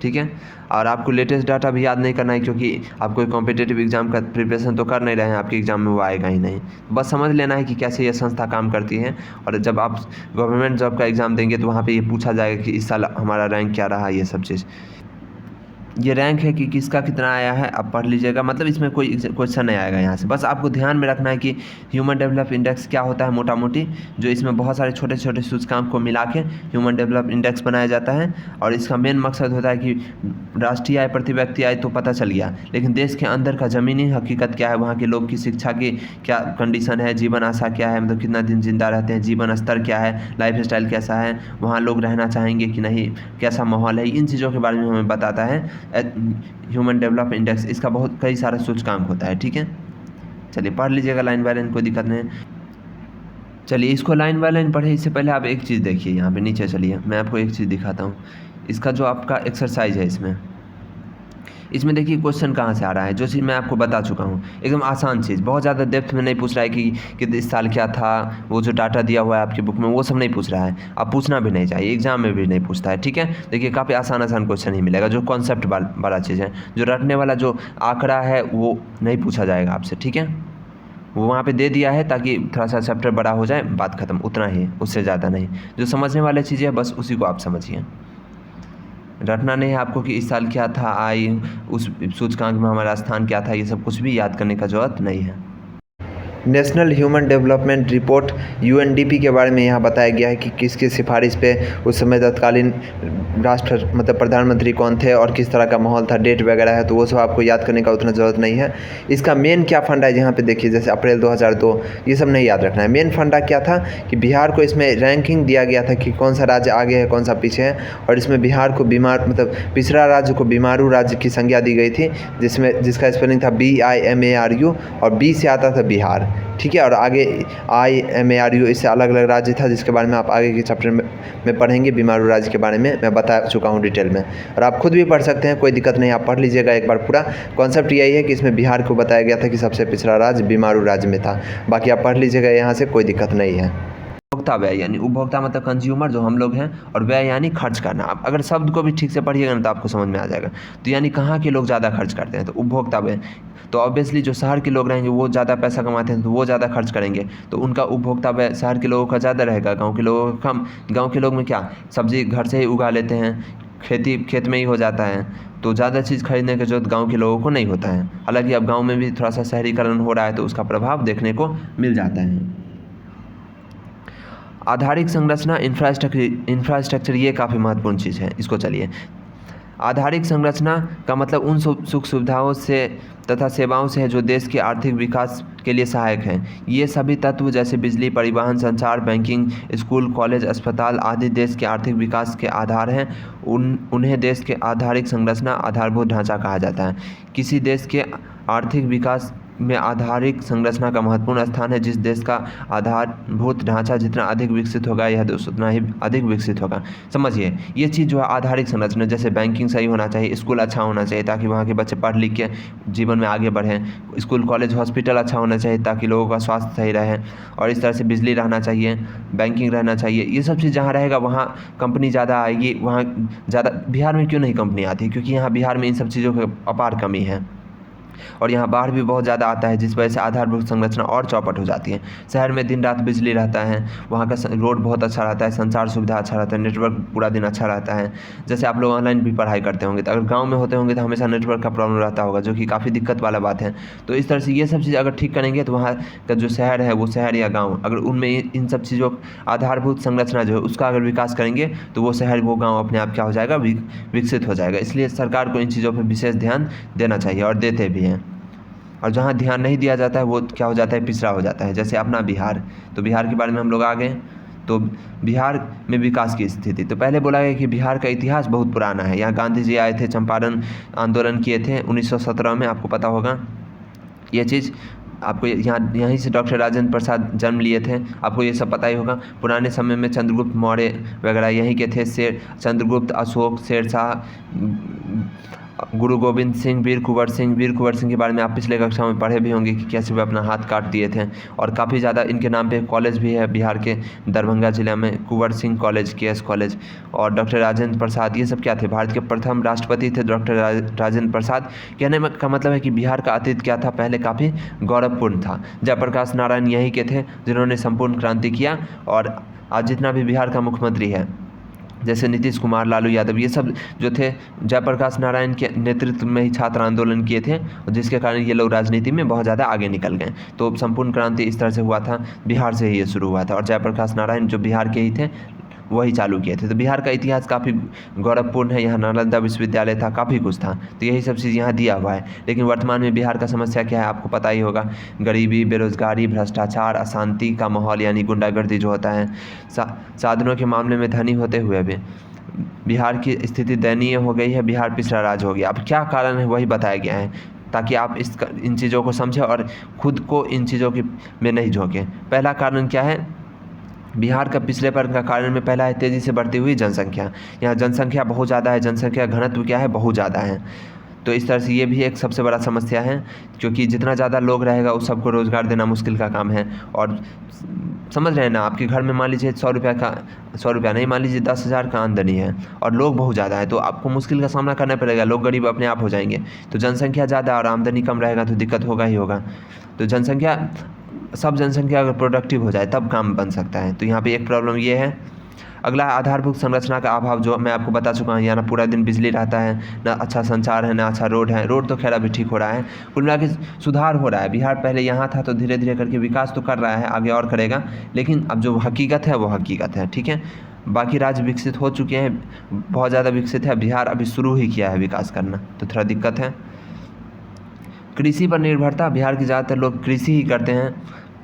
ठीक है। और आपको लेटेस्ट डाटा भी याद नहीं करना है, क्योंकि आप कोई कॉम्पिटिटिव एग्जाम का प्रिपरेशन तो कर नहीं रहे हैं, आपके एग्जाम में वो आएगा ही नहीं। बस समझ लेना है कि कैसे ये संस्था काम करती है, और जब आप गवर्नमेंट जॉब का एग्ज़ाम देंगे तो वहाँ पे ये पूछा जाएगा कि इस साल हमारा रैंक क्या रहा, ये सब चीज़। ये रैंक है कि किसका कितना आया है, आप पढ़ लीजिएगा, मतलब इसमें कोई क्वेश्चन नहीं आएगा यहाँ से। बस आपको ध्यान में रखना है कि ह्यूमन डेवलप इंडेक्स क्या होता है मोटा मोटी, जो इसमें बहुत सारे छोटे छोटे सूचकांक को मिला के ह्यूमन डेवलप इंडेक्स बनाया जाता है। और इसका मेन मकसद होता है कि राष्ट्रीय आय, प्रति व्यक्ति आय तो पता चल गया, लेकिन देश के अंदर का ज़मीनी हकीकत क्या है, वहाँ के लोग की शिक्षा की क्या कंडीशन है, जीवन आशा क्या है, मतलब कितना दिन जिंदा रहते हैं, जीवन स्तर क्या है, लाइफ स्टाइल कैसा है, वहाँ लोग रहना चाहेंगे कि नहीं, कैसा माहौल है, इन चीज़ों के बारे में हमें बताता है ह्यूमन डेवलप इंडेक्स। इसका बहुत कई सारा सूचकांक होता है, ठीक है। चलिए पढ़ लीजिएगा लाइन बाय लाइन, कोई दिक्कत नहीं। चलिए इसको लाइन बाय लाइन पढ़े, इससे पहले आप एक चीज़ देखिए यहाँ पे नीचे। चलिए मैं आपको एक चीज़ दिखाता हूँ, इसका जो आपका एक्सरसाइज है इसमें देखिए क्वेश्चन कहाँ से आ रहा है, जो चीज़ मैं आपको बता चुका हूँ, एकदम आसान चीज़, बहुत ज़्यादा डेप्थ में नहीं पूछ रहा है कि इस साल क्या था, वो जो डाटा दिया हुआ है आपकी बुक में वो सब नहीं पूछ रहा है, अब पूछना भी नहीं चाहिए, एग्जाम में भी नहीं पूछता है, ठीक है। देखिए काफ़ी आसान क्वेश्चन ही मिलेगा, जो कॉन्सेप्ट वाला चीज़ है, जो रटने वाला जो आंकड़ा है वो नहीं पूछा जाएगा आपसे, ठीक है। वो वहाँ पे दे दिया है ताकि थोड़ा सा चैप्टर बड़ा हो जाए, बात ख़त्म, उतना ही, उससे ज़्यादा नहीं। जो समझने वाले चीज़ें हैं बस उसी को आप समझिए, रटना नहीं है आपको कि इस साल क्या था, उस सूचकांक में हमारा स्थान क्या था, ये सब कुछ भी याद करने का ज़रूरत नहीं है। National human development report UNDP के बारे में यहाँ बताया गया है कि किसकी सिफारिश पे उस समय तत्कालीन राष्ट्र मतलब प्रधानमंत्री कौन थे और किस तरह का माहौल था, डेट वगैरह है, तो वो सब आपको याद करने का उतना ज़रूरत नहीं है। इसका मेन क्या फंडा है, यहाँ पे देखिए, जैसे अप्रैल 2002, ये सब नहीं याद रखना है। मेन फंडा क्या था कि बिहार को इसमें रैंकिंग दिया गया था कि कौन सा राज्य आगे है, कौन सा पीछे है, और इसमें बिहार को मतलब पिछड़ा राज्य को बीमारू राज्य की संज्ञा दी गई थी, जिसका स्पेलिंग था BIMARU, और B से आता था बिहार, ठीक है। और आगे IMARU, इससे अलग अलग राज्य था, जिसके बारे में आप आगे के चैप्टर में पढ़ेंगे। बीमारू राज्य के बारे में मैं बता चुका हूँ डिटेल में, और आप खुद भी पढ़ सकते हैं, कोई दिक्कत नहीं, आप पढ़ लीजिएगा एक बार पूरा। कॉन्सेप्ट यही है कि इसमें बिहार को बताया गया था कि सबसे पिछड़ा राज्य बीमारू राज्य में था, बाकी आप पढ़ लीजिएगा यहाँ से, कोई दिक्कत नहीं है। उपभोक्ता व्यय यानी उपभोक्ता मतलब कंज्यूमर जो हम लोग हैं, और व्यय यानी खर्च करना। आप अगर शब्द को भी ठीक से पढ़िएगा ना तो आपको समझ में आ जाएगा। तो यानी कहाँ के लोग ज़्यादा खर्च करते हैं, तो उपभोक्ता व्यय। तो ऑब्वियसली जो शहर के लोग रहेंगे वो ज़्यादा पैसा कमाते हैं तो वो ज़्यादा खर्च करेंगे, तो उनका उपभोक्ता व्यय शहर के लोगों का ज़्यादा रहेगा, गाँव के लोगों का कम। गाँव के लोग में क्या, सब्जी घर से ही उगा लेते हैं, खेत में ही हो जाता है, तो ज़्यादा चीज़ खरीदने की जरूरत गांव के लोगों को नहीं होता है। हालांकि अब गांव में भी थोड़ा सा शहरीकरण हो रहा है तो उसका प्रभाव देखने को मिल जाता है। आधारिक संरचना इंफ्रास्ट्रक्चर, ये काफ़ी महत्वपूर्ण चीज़ है, इसको चलिए। आधारिक संरचना का मतलब उन सुख सुविधाओं से तथा सेवाओं से है जो देश के आर्थिक विकास के लिए सहायक हैं। ये सभी तत्व जैसे बिजली, परिवहन, संचार, बैंकिंग, स्कूल, कॉलेज, अस्पताल आदि देश के आर्थिक विकास के आधार हैं। उन्हें देश के आधारिक संरचना, आधारभूत ढांचा कहा जाता है। किसी देश के आर्थिक विकास में आधारिक संरचना का महत्वपूर्ण स्थान है। जिस देश का आधारभूत ढांचा जितना अधिक विकसित होगा, यह देश उतना ही अधिक विकसित होगा। समझिए, ये चीज़ जो है आधारिक संरचना, जैसे बैंकिंग सही होना चाहिए, स्कूल अच्छा होना चाहिए ताकि वहाँ के बच्चे पढ़ लिख के जीवन में आगे बढ़ें, स्कूल, कॉलेज, हॉस्पिटल अच्छा होना चाहिए ताकि लोगों का स्वास्थ्य सही रहे, और इस तरह से बिजली रहना चाहिए, बैंकिंग रहना चाहिए। ये सब चीज़ जहाँ रहेगा वहाँ कंपनी ज़्यादा आएगी, वहाँ ज़्यादा। बिहार में क्यों नहीं कंपनी आती? क्योंकि यहाँ बिहार में इन सब चीज़ों की अपार कमी है, और यहाँ बाढ़ भी बहुत ज़्यादा आता है, जिस वजह से आधारभूत संरचना और चौपट हो जाती है। शहर में दिन रात बिजली रहता है, वहाँ का रोड बहुत अच्छा रहता है, संचार सुविधा अच्छा रहता है, नेटवर्क पूरा दिन अच्छा रहता है। जैसे आप लोग ऑनलाइन भी पढ़ाई करते होंगे, तो अगर गाँव में होते होंगे तो हमेशा नेटवर्क का प्रॉब्लम रहता होगा, जो कि काफ़ी दिक्कत वाला बात है। तो इस तरह से ये सब चीज़ अगर ठीक करेंगे तो वहाँ का जो शहर है, वो शहर या गाँव, अगर उनमें इन सब चीज़ों आधारभूत संरचना जो है उसका अगर विकास करेंगे तो वो शहर, वो गाँव अपने आप क्या हो जाएगा, विकसित हो जाएगा। इसलिए सरकार को इन चीज़ों पर विशेष ध्यान देना चाहिए, और देते भी हैं। और जहाँ ध्यान नहीं दिया जाता है वो क्या हो जाता है, पिछड़ा हो जाता है। जैसे अपना बिहार, तो बिहार के बारे में हम लोग आ गए। तो बिहार में विकास की स्थिति, तो पहले बोला गया कि बिहार का इतिहास बहुत पुराना है। यहाँ गांधी जी आए थे, चंपारण आंदोलन किए थे 1917 में, आपको पता होगा ये चीज़। आपको यहीं से डॉक्टर राजेंद्र प्रसाद जन्म लिए थे, आपको ये सब पता ही होगा। पुराने समय में चंद्रगुप्त मौर्य वगैरह यहीं के थे। चंद्रगुप्त, अशोक, शेरशाह, गुरु गोविंद सिंह, वीर कुंवर सिंह के बारे में आप पिछले कक्षा में पढ़े भी होंगे कि कैसे वे अपना हाथ काट दिए थे। और काफ़ी ज़्यादा इनके नाम पे कॉलेज भी है बिहार के दरभंगा जिला में, Kunwar Singh college, KS college. और डॉक्टर राजेंद्र प्रसाद, ये सब क्या थे, भारत के प्रथम राष्ट्रपति थे डॉक्टर राजेंद्र प्रसाद। कहने का मतलब है कि बिहार का अतीत क्या था, पहले काफ़ी गौरवपूर्ण था। जयप्रकाश नारायण यहीं के थे जिन्होंने संपूर्ण क्रांति किया। और आज जितना भी बिहार का मुख्यमंत्री है, जैसे नीतीश कुमार, लालू यादव, ये सब जो थे जयप्रकाश नारायण के नेतृत्व में ही छात्र आंदोलन किए थे, जिसके कारण ये लोग राजनीति में बहुत ज़्यादा आगे निकल गए। तो संपूर्ण क्रांति इस तरह से हुआ था, बिहार से ही ये शुरू हुआ था। और जयप्रकाश नारायण जो बिहार के ही थे, वही चालू किए थे। तो बिहार का इतिहास काफ़ी गौरवपूर्ण है। यहाँ नालंदा विश्वविद्यालय था, काफ़ी कुछ था। तो यही सब चीज़ यहाँ दिया हुआ है। लेकिन वर्तमान में बिहार का समस्या क्या है, आपको पता ही होगा। गरीबी, बेरोजगारी, भ्रष्टाचार, अशांति का माहौल यानी गुंडागर्दी जो होता है। साधनों के मामले में धनी होते हुए भी बिहार की स्थिति दयनीय हो गई है। बिहार पिछड़ा राज्य हो गया। अब क्या कारण है वही बताया गया है, ताकि आप इन चीज़ों को समझें और खुद को इन चीज़ों में नहीं झोंकें। पहला कारण क्या है बिहार का पिछड़ेपन का कारण में? पहला है तेज़ी से बढ़ती हुई जनसंख्या। यहाँ जनसंख्या बहुत ज़्यादा है, जनसंख्या घनत्व क्या है, बहुत ज़्यादा है। तो इस तरह से ये भी एक सबसे बड़ा समस्या है, क्योंकि जितना ज़्यादा लोग रहेगा उस सबको रोज़गार देना मुश्किल का काम है। और समझ रहे हैं ना, आपके घर में मान लीजिए 100 रुपया नहीं, मान लीजिए 10,000 का आमदनी है और लोग बहुत ज़्यादा है, तो आपको मुश्किल का सामना करना पड़ेगा। लोग गरीब अपने आप हो जाएंगे। तो जनसंख्या ज़्यादा और आमदनी कम रहेगा तो दिक्कत होगा ही होगा। तो सब जनसंख्या अगर प्रोडक्टिव हो जाए तब काम बन सकता है। तो यहाँ पे एक प्रॉब्लम ये है। अगला है आधारभूत संरचना का अभाव, जो मैं आपको बता चुका हूँ। यहाँ ना पूरा दिन बिजली रहता है, ना अच्छा संचार है, ना अच्छा रोड है। रोड तो खैर अभी ठीक हो रहा है, कुल मिला के सुधार हो रहा है। बिहार पहले यहाँ था तो धीरे धीरे करके विकास तो कर रहा है, आगे और करेगा। लेकिन अब जो हकीकत है वो हकीकत है, ठीक है। बाकी राज्य विकसित हो चुके हैं, बहुत ज़्यादा विकसित है। बिहार अभी शुरू ही किया है विकास करना, तो थोड़ा दिक्कत है। कृषि पर निर्भरता, बिहार के ज़्यादातर लोग कृषि ही करते हैं,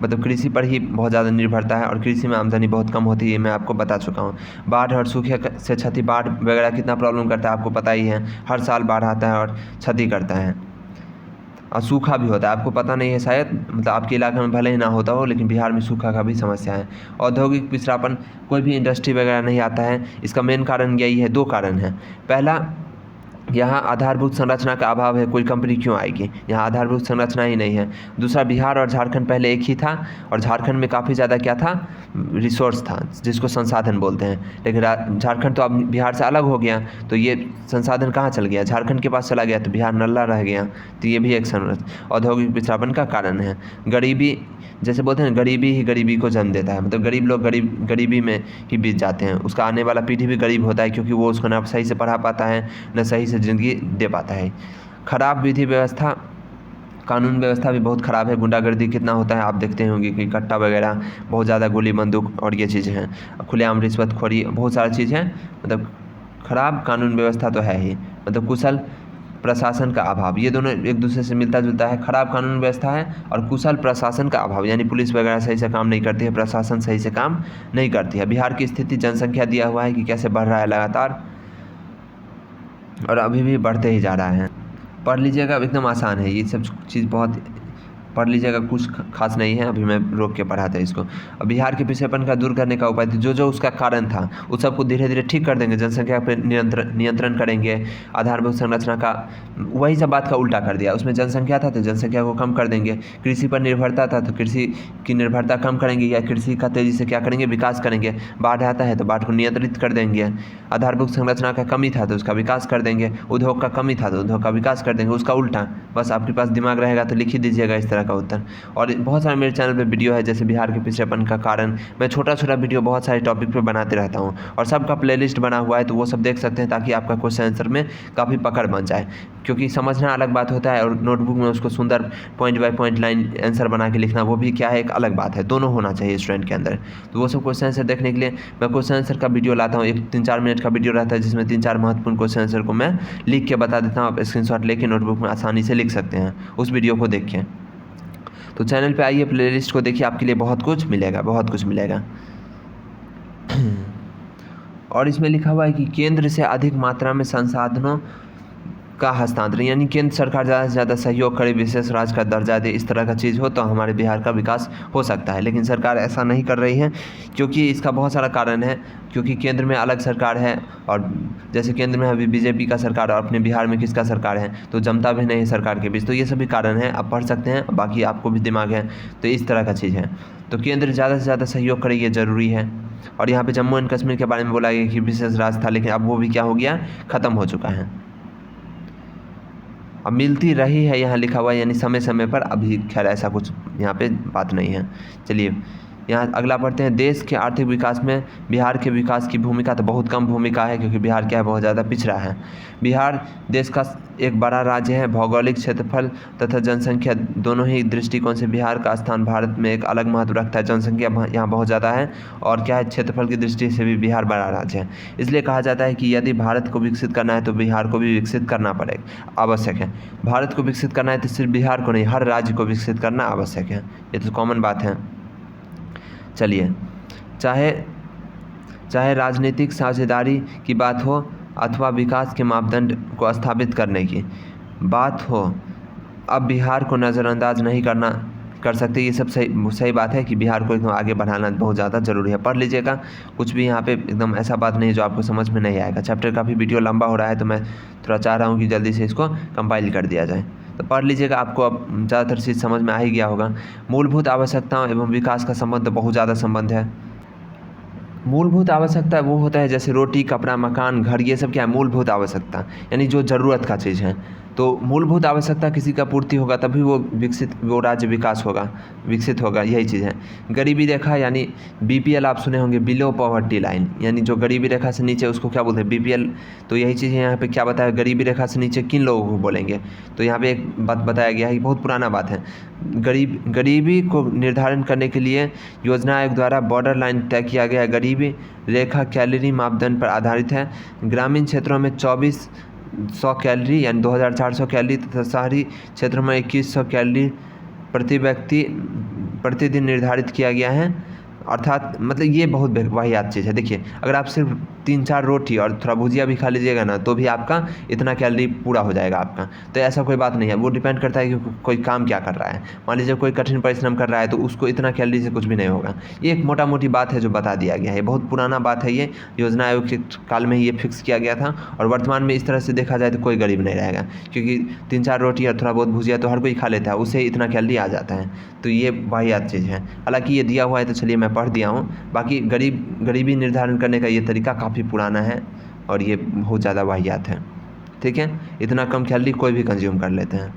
मतलब कृषि पर ही बहुत ज़्यादा निर्भरता है। और कृषि में आमदनी बहुत कम होती है, मैं आपको बता चुका हूँ। बाढ़ और सूखे से क्षति, बाढ़ वगैरह कितना प्रॉब्लम करता है आपको पता ही है। हर साल बाढ़ आता है और क्षति करता है। और सूखा भी होता है, आपको पता नहीं है शायद, मतलब आपके इलाके में भले ही ना होता हो, लेकिन बिहार में सूखा का भी समस्या है। औद्योगिक पिछड़ापन, कोई भी इंडस्ट्री वगैरह नहीं आता है। इसका मेन कारण यही है, दो कारण है। पहला, यहाँ आधारभूत संरचना का अभाव है, कोई कंपनी क्यों आएगी, यहाँ आधारभूत संरचना ही नहीं है। दूसरा, बिहार और झारखंड पहले एक ही था, और झारखंड में काफ़ी ज़्यादा क्या था, रिसोर्स था, जिसको संसाधन बोलते हैं। लेकिन झारखंड तो अब बिहार से अलग हो गया, तो ये संसाधन कहाँ चल गया, झारखंड के पास चला गया, तो बिहार नल्ला रह गया। तो ये भी एक औद्योगिक पिछड़ापन का कारण है। गरीबी, जैसे बोलते हैं गरीबी ही गरीबी को जन्म देता है, मतलब गरीब लोग गरीबी में ही बीत जाते हैं। उसका आने वाला पीढ़ी भी गरीब होता है, क्योंकि वो उसको ना सही से पढ़ा पाता है, ना सही से ज़िंदगी दे पाता है। खराब विधि व्यवस्था, कानून व्यवस्था भी बहुत ख़राब है। गुंडागर्दी कितना होता है आप देखते होंगे कि कट्टा वगैरह, बहुत ज़्यादा गोली बंदूक और ये चीज़ें हैं। खुलेआम रिश्वतखोरी, बहुत सारी चीज़ हैं। मतलब खराब कानून व्यवस्था तो है ही, मतलब कुशल प्रशासन का अभाव, ये दोनों एक दूसरे से मिलता जुलता है। खराब कानून व्यवस्था है और कुशल प्रशासन का अभाव, यानी पुलिस वगैरह सही से काम नहीं करती है, प्रशासन सही से काम नहीं करती है। बिहार की स्थिति, जनसंख्या दिया हुआ है कि कैसे बढ़ रहा है लगातार और अभी भी बढ़ते ही जा रहा है। पढ़ लीजिएगा, एकदम आसान है ये सब चीज़, बहुत पढ़ लीजिएगा, कुछ खास नहीं है। अभी मैं रोक के पढ़ा था इसको। अब बिहार के पिछड़ेपन का दूर करने का उपाय, जो जो उसका कारण था उस सबको धीरे धीरे ठीक कर देंगे। जनसंख्या पर नियंत्रण करेंगे, आधारभूत संरचना का, वही सब बात का उल्टा कर दिया। उसमें जनसंख्या था तो जनसंख्या को कम कर देंगे। कृषि पर निर्भरता था तो कृषि की निर्भरता कम करेंगे, या कृषि का तेज़ी से क्या करेंगे, विकास करेंगे। बाढ़ आता है तो बाढ़ को नियंत्रित कर देंगे। आधारभूत संरचना का कमी था तो उसका विकास कर देंगे। उद्योग का कमी था तो उद्योग का विकास कर देंगे। उसका उल्टा, बस आपके पास दिमाग रहेगा तो लिख ही दीजिएगा इस तरह का उत्तर। और बहुत सारे मेरे चैनल पे वीडियो है, जैसे बिहार के पिछड़ेपन का कारण, मैं छोटा छोटा वीडियो बहुत सारे टॉपिक पे बनाते रहता हूँ और सबका प्लेलिस्ट बना हुआ है, तो वो सब देख सकते हैं ताकि आपका क्वेश्चन आंसर में काफ़ी पकड़ बन जाए। क्योंकि समझना अलग बात होता है और नोटबुक में उसको सुंदर point by point line answer बना के लिखना, वो भी क्या है, एक अलग बात है। दोनों होना चाहिए स्टूडेंट के अंदर। तो वो सब क्वेश्चन आंसर देखने के लिए मैं क्वेश्चन आंसर का वीडियो लाता हूँ, एक 3-4 मिनट का वीडियो रहता है जिसमें 3-4 महत्वपूर्ण क्वेश्चन आंसर को मैं लिख के बता देता हूँ। आप स्क्रीनशॉट लेके नोटबुक में आसानी से लिख सकते हैं, उस वीडियो को देख के। तो चैनल पे आइए, प्लेलिस्ट को देखिए, आपके लिए बहुत कुछ मिलेगा, बहुत कुछ मिलेगा। और इसमें लिखा हुआ है कि केंद्र से अधिक मात्रा में संसाधनों का हस्तांतरण, यानी केंद्र सरकार ज़्यादा से ज़्यादा सहयोग करे, विशेष राज्य का दर्जा दे, इस तरह का चीज़ हो तो हमारे बिहार का विकास हो सकता है। लेकिन सरकार ऐसा नहीं कर रही है, क्योंकि इसका बहुत सारा कारण है। क्योंकि केंद्र में अलग सरकार है, और जैसे केंद्र में अभी बीजेपी का सरकार और अपने बिहार में किसका सरकार है, तो जमता भी नहीं है सरकार के बीच। तो ये सभी कारण हैं, आप पढ़ सकते हैं, बाकी आपको भी दिमाग है तो इस तरह का चीज़ है। तो केंद्र ज़्यादा से ज़्यादा सहयोग करे, ये ज़रूरी है। और यहाँ पर जम्मू एंड कश्मीर के बारे में बोला गया कि विशेष राज्य था, लेकिन अब वो भी क्या हो गया, ख़त्म हो चुका है। अब मिलती रही है यहाँ लिखा हुआ है, यानी समय समय पर। अभी खैर ऐसा कुछ यहाँ पे बात नहीं है। चलिए यहाँ अगला पढ़ते हैं। देश के आर्थिक विकास में बिहार के विकास की भूमिका तो बहुत कम भूमिका है, क्योंकि बिहार क्या है, बहुत ज़्यादा पिछड़ा है। बिहार देश का एक बड़ा राज्य है। भौगोलिक क्षेत्रफल तथा जनसंख्या दोनों ही दृष्टिकोण से बिहार का स्थान भारत में एक अलग महत्व रखता है। जनसंख्या यहाँ बहुत ज़्यादा है, और क्या है, क्षेत्रफल की दृष्टि से भी बिहार बड़ा राज्य है। इसलिए कहा जाता है कि यदि भारत को विकसित करना है तो बिहार को भी विकसित करना पड़ेगा, आवश्यक है। भारत को विकसित करना है तो सिर्फ बिहार को नहीं, हर राज्य को विकसित करना आवश्यक है। ये तो कॉमन बात है। चलिए, चाहे राजनीतिक साझेदारी की बात हो अथवा विकास के मापदंड को स्थापित करने की बात हो, अब बिहार को नज़रअंदाज नहीं कर सकते। ये सब सही बात है कि बिहार को एकदम आगे बढ़ाना बहुत ज़्यादा ज़रूरी है। पढ़ लीजिएगा, कुछ भी यहाँ पे एकदम ऐसा बात नहीं है जो आपको समझ में नहीं आएगा। चैप्टर काफ़ी वीडियो लंबा हो रहा है, तो मैं थोड़ा चाह रहा हूँ कि जल्दी से इसको कंपाइल कर दिया जाए। तो पढ़ लीजिएगा, आपको अब ज़्यादातर चीज़ समझ में आ ही गया होगा। मूलभूत आवश्यकताओं एवं विकास का संबंध बहुत ज़्यादा संबंध है। मूलभूत आवश्यकता वो होता है जैसे रोटी, कपड़ा, मकान, घर, ये सब क्या है, मूलभूत आवश्यकता, यानी जो ज़रूरत का चीज़ है। तो मूलभूत आवश्यकता किसी का पूर्ति होगा तभी वो राज्य विकसित होगा, यही चीज़ है। गरीबी रेखा यानी BPL आप सुने होंगे, बिलो पॉवर्टी लाइन, यानी जो गरीबी रेखा से नीचे उसको क्या बोलते हैं, BPL। तो यही चीज़ है यहाँ पे क्या बताया, गरीबी रेखा से नीचे किन लोगों को बोलेंगे। तो यहाँ पे एक बात बताया गया है, बहुत पुराना बात है। गरीबी को निर्धारण करने के लिए योजना आयोग द्वारा बॉर्डर लाइन तय किया गया है। गरीबी रेखा कैलोरी मापदंड पर आधारित है। ग्रामीण क्षेत्रों में 2400 कैलोरी यानी 2400 कैलोरी तथा शहरी क्षेत्रों में 2100 कैलोरी प्रति व्यक्ति प्रतिदिन निर्धारित किया गया है। अर्थात मतलब ये बहुत वाहियात चीज़ है। देखिए, अगर आप सिर्फ 3-4 रोटी और थोड़ा भुजिया भी खा लीजिएगा ना, तो भी आपका इतना कैलोरी पूरा हो जाएगा आपका। तो ऐसा कोई बात नहीं है, वो डिपेंड करता है कि कोई काम क्या कर रहा है। मान लीजिए कोई कठिन परिश्रम कर रहा है तो उसको इतना कैलोरी से कुछ भी नहीं होगा। ये एक मोटा मोटी बात है जो बता दिया गया है, बहुत पुराना बात है। ये योजना आयोग के काल में ही ये फिक्स किया गया था, और वर्तमान में इस तरह से देखा जाए तो कोई गरीब नहीं रहेगा, क्योंकि 3-4 रोटी और थोड़ा बहुत भुजिया तो हर कोई खा लेता है, उससे इतना कैलोरी आ जाता है। तो ये वाहियात चीज़ है। हालांकि ये दिया हुआ है तो चलिए मैं पढ़ दिया हूँ। बाकी गरीबी निर्धारण करने का ये तरीका काफ़ी पुराना है और ये बहुत ज़्यादा वाहियात है। ठीक है, इतना कम कैलोरी कोई भी कंज्यूम कर लेते हैं।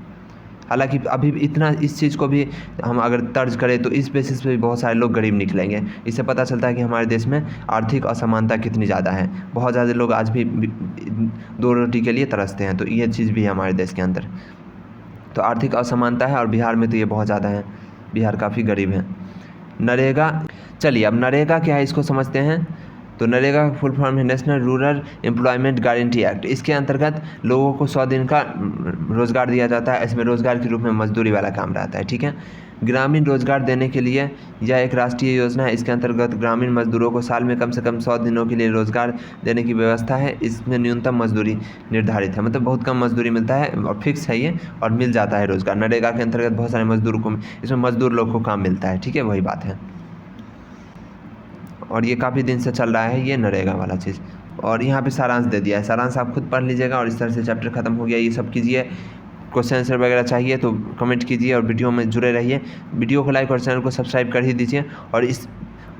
हालांकि अभी इतना इस चीज़ को भी हम अगर तर्ज करें तो इस बेसिस पे भी बहुत सारे लोग गरीब निकलेंगे। इससे पता चलता है कि हमारे देश में आर्थिक असमानता कितनी ज़्यादा है। बहुत ज़्यादा लोग आज भी 2 रोटी के लिए तरसते हैं, तो ये चीज़ भी है हमारे देश के अंदर। तो आर्थिक असमानता है, और बिहार में तो ये बहुत ज़्यादा है, बिहार काफ़ी गरीब है। नरेगा, चलिए अब नरेगा क्या है इसको समझते हैं। तो नरेगा का फुल फॉर्म है national rural employment guarantee act. इसके अंतर्गत लोगों को 100 दिन का रोज़गार दिया जाता है। इसमें रोज़गार के रूप में मजदूरी वाला काम रहता है, ठीक है। ग्रामीण रोजगार देने के लिए यह एक राष्ट्रीय योजना है। इसके अंतर्गत ग्रामीण मजदूरों को साल में कम से कम 100 दिनों के लिए रोजगार देने की व्यवस्था है। इसमें न्यूनतम मजदूरी निर्धारित है, मतलब बहुत कम मजदूरी मिलता है और फिक्स है ये, और मिल जाता है रोजगार। नरेगा के अंतर्गत बहुत सारे मजदूरों को, इसमें मजदूर लोग को काम मिलता है, ठीक है, वही बात है। और ये काफ़ी दिन से चल रहा है ये नरेगा वाला चीज़। और यहाँ पे सारांश दे दिया है, सारांश आप खुद पढ़ लीजिएगा। और इस तरह से चैप्टर खत्म हो गया। ये सब कीजिए। क्वेश्चन आंसर वगैरह चाहिए तो कमेंट कीजिए और वीडियो में जुड़े रहिए। वीडियो को लाइक और चैनल को सब्सक्राइब कर ही दीजिए। और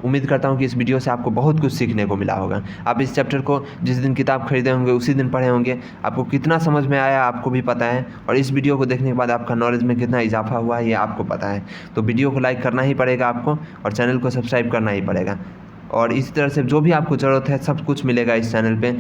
उम्मीद करता हूँ कि इस वीडियो से आपको बहुत कुछ सीखने को मिला होगा। आप इस चैप्टर को जिस दिन किताब खरीदे होंगे उसी दिन पढ़े होंगे। आपको कितना समझ में आया आपको भी पता है, और इस वीडियो को देखने के बाद आपका नॉलेज में कितना इजाफा हुआ है ये आपको पता है। तो वीडियो को लाइक करना ही पड़ेगा आपको, और चैनल को सब्सक्राइब करना ही पड़ेगा। और इसी तरह से जो भी आपको ज़रूरत है सब कुछ मिलेगा इस चैनल पे।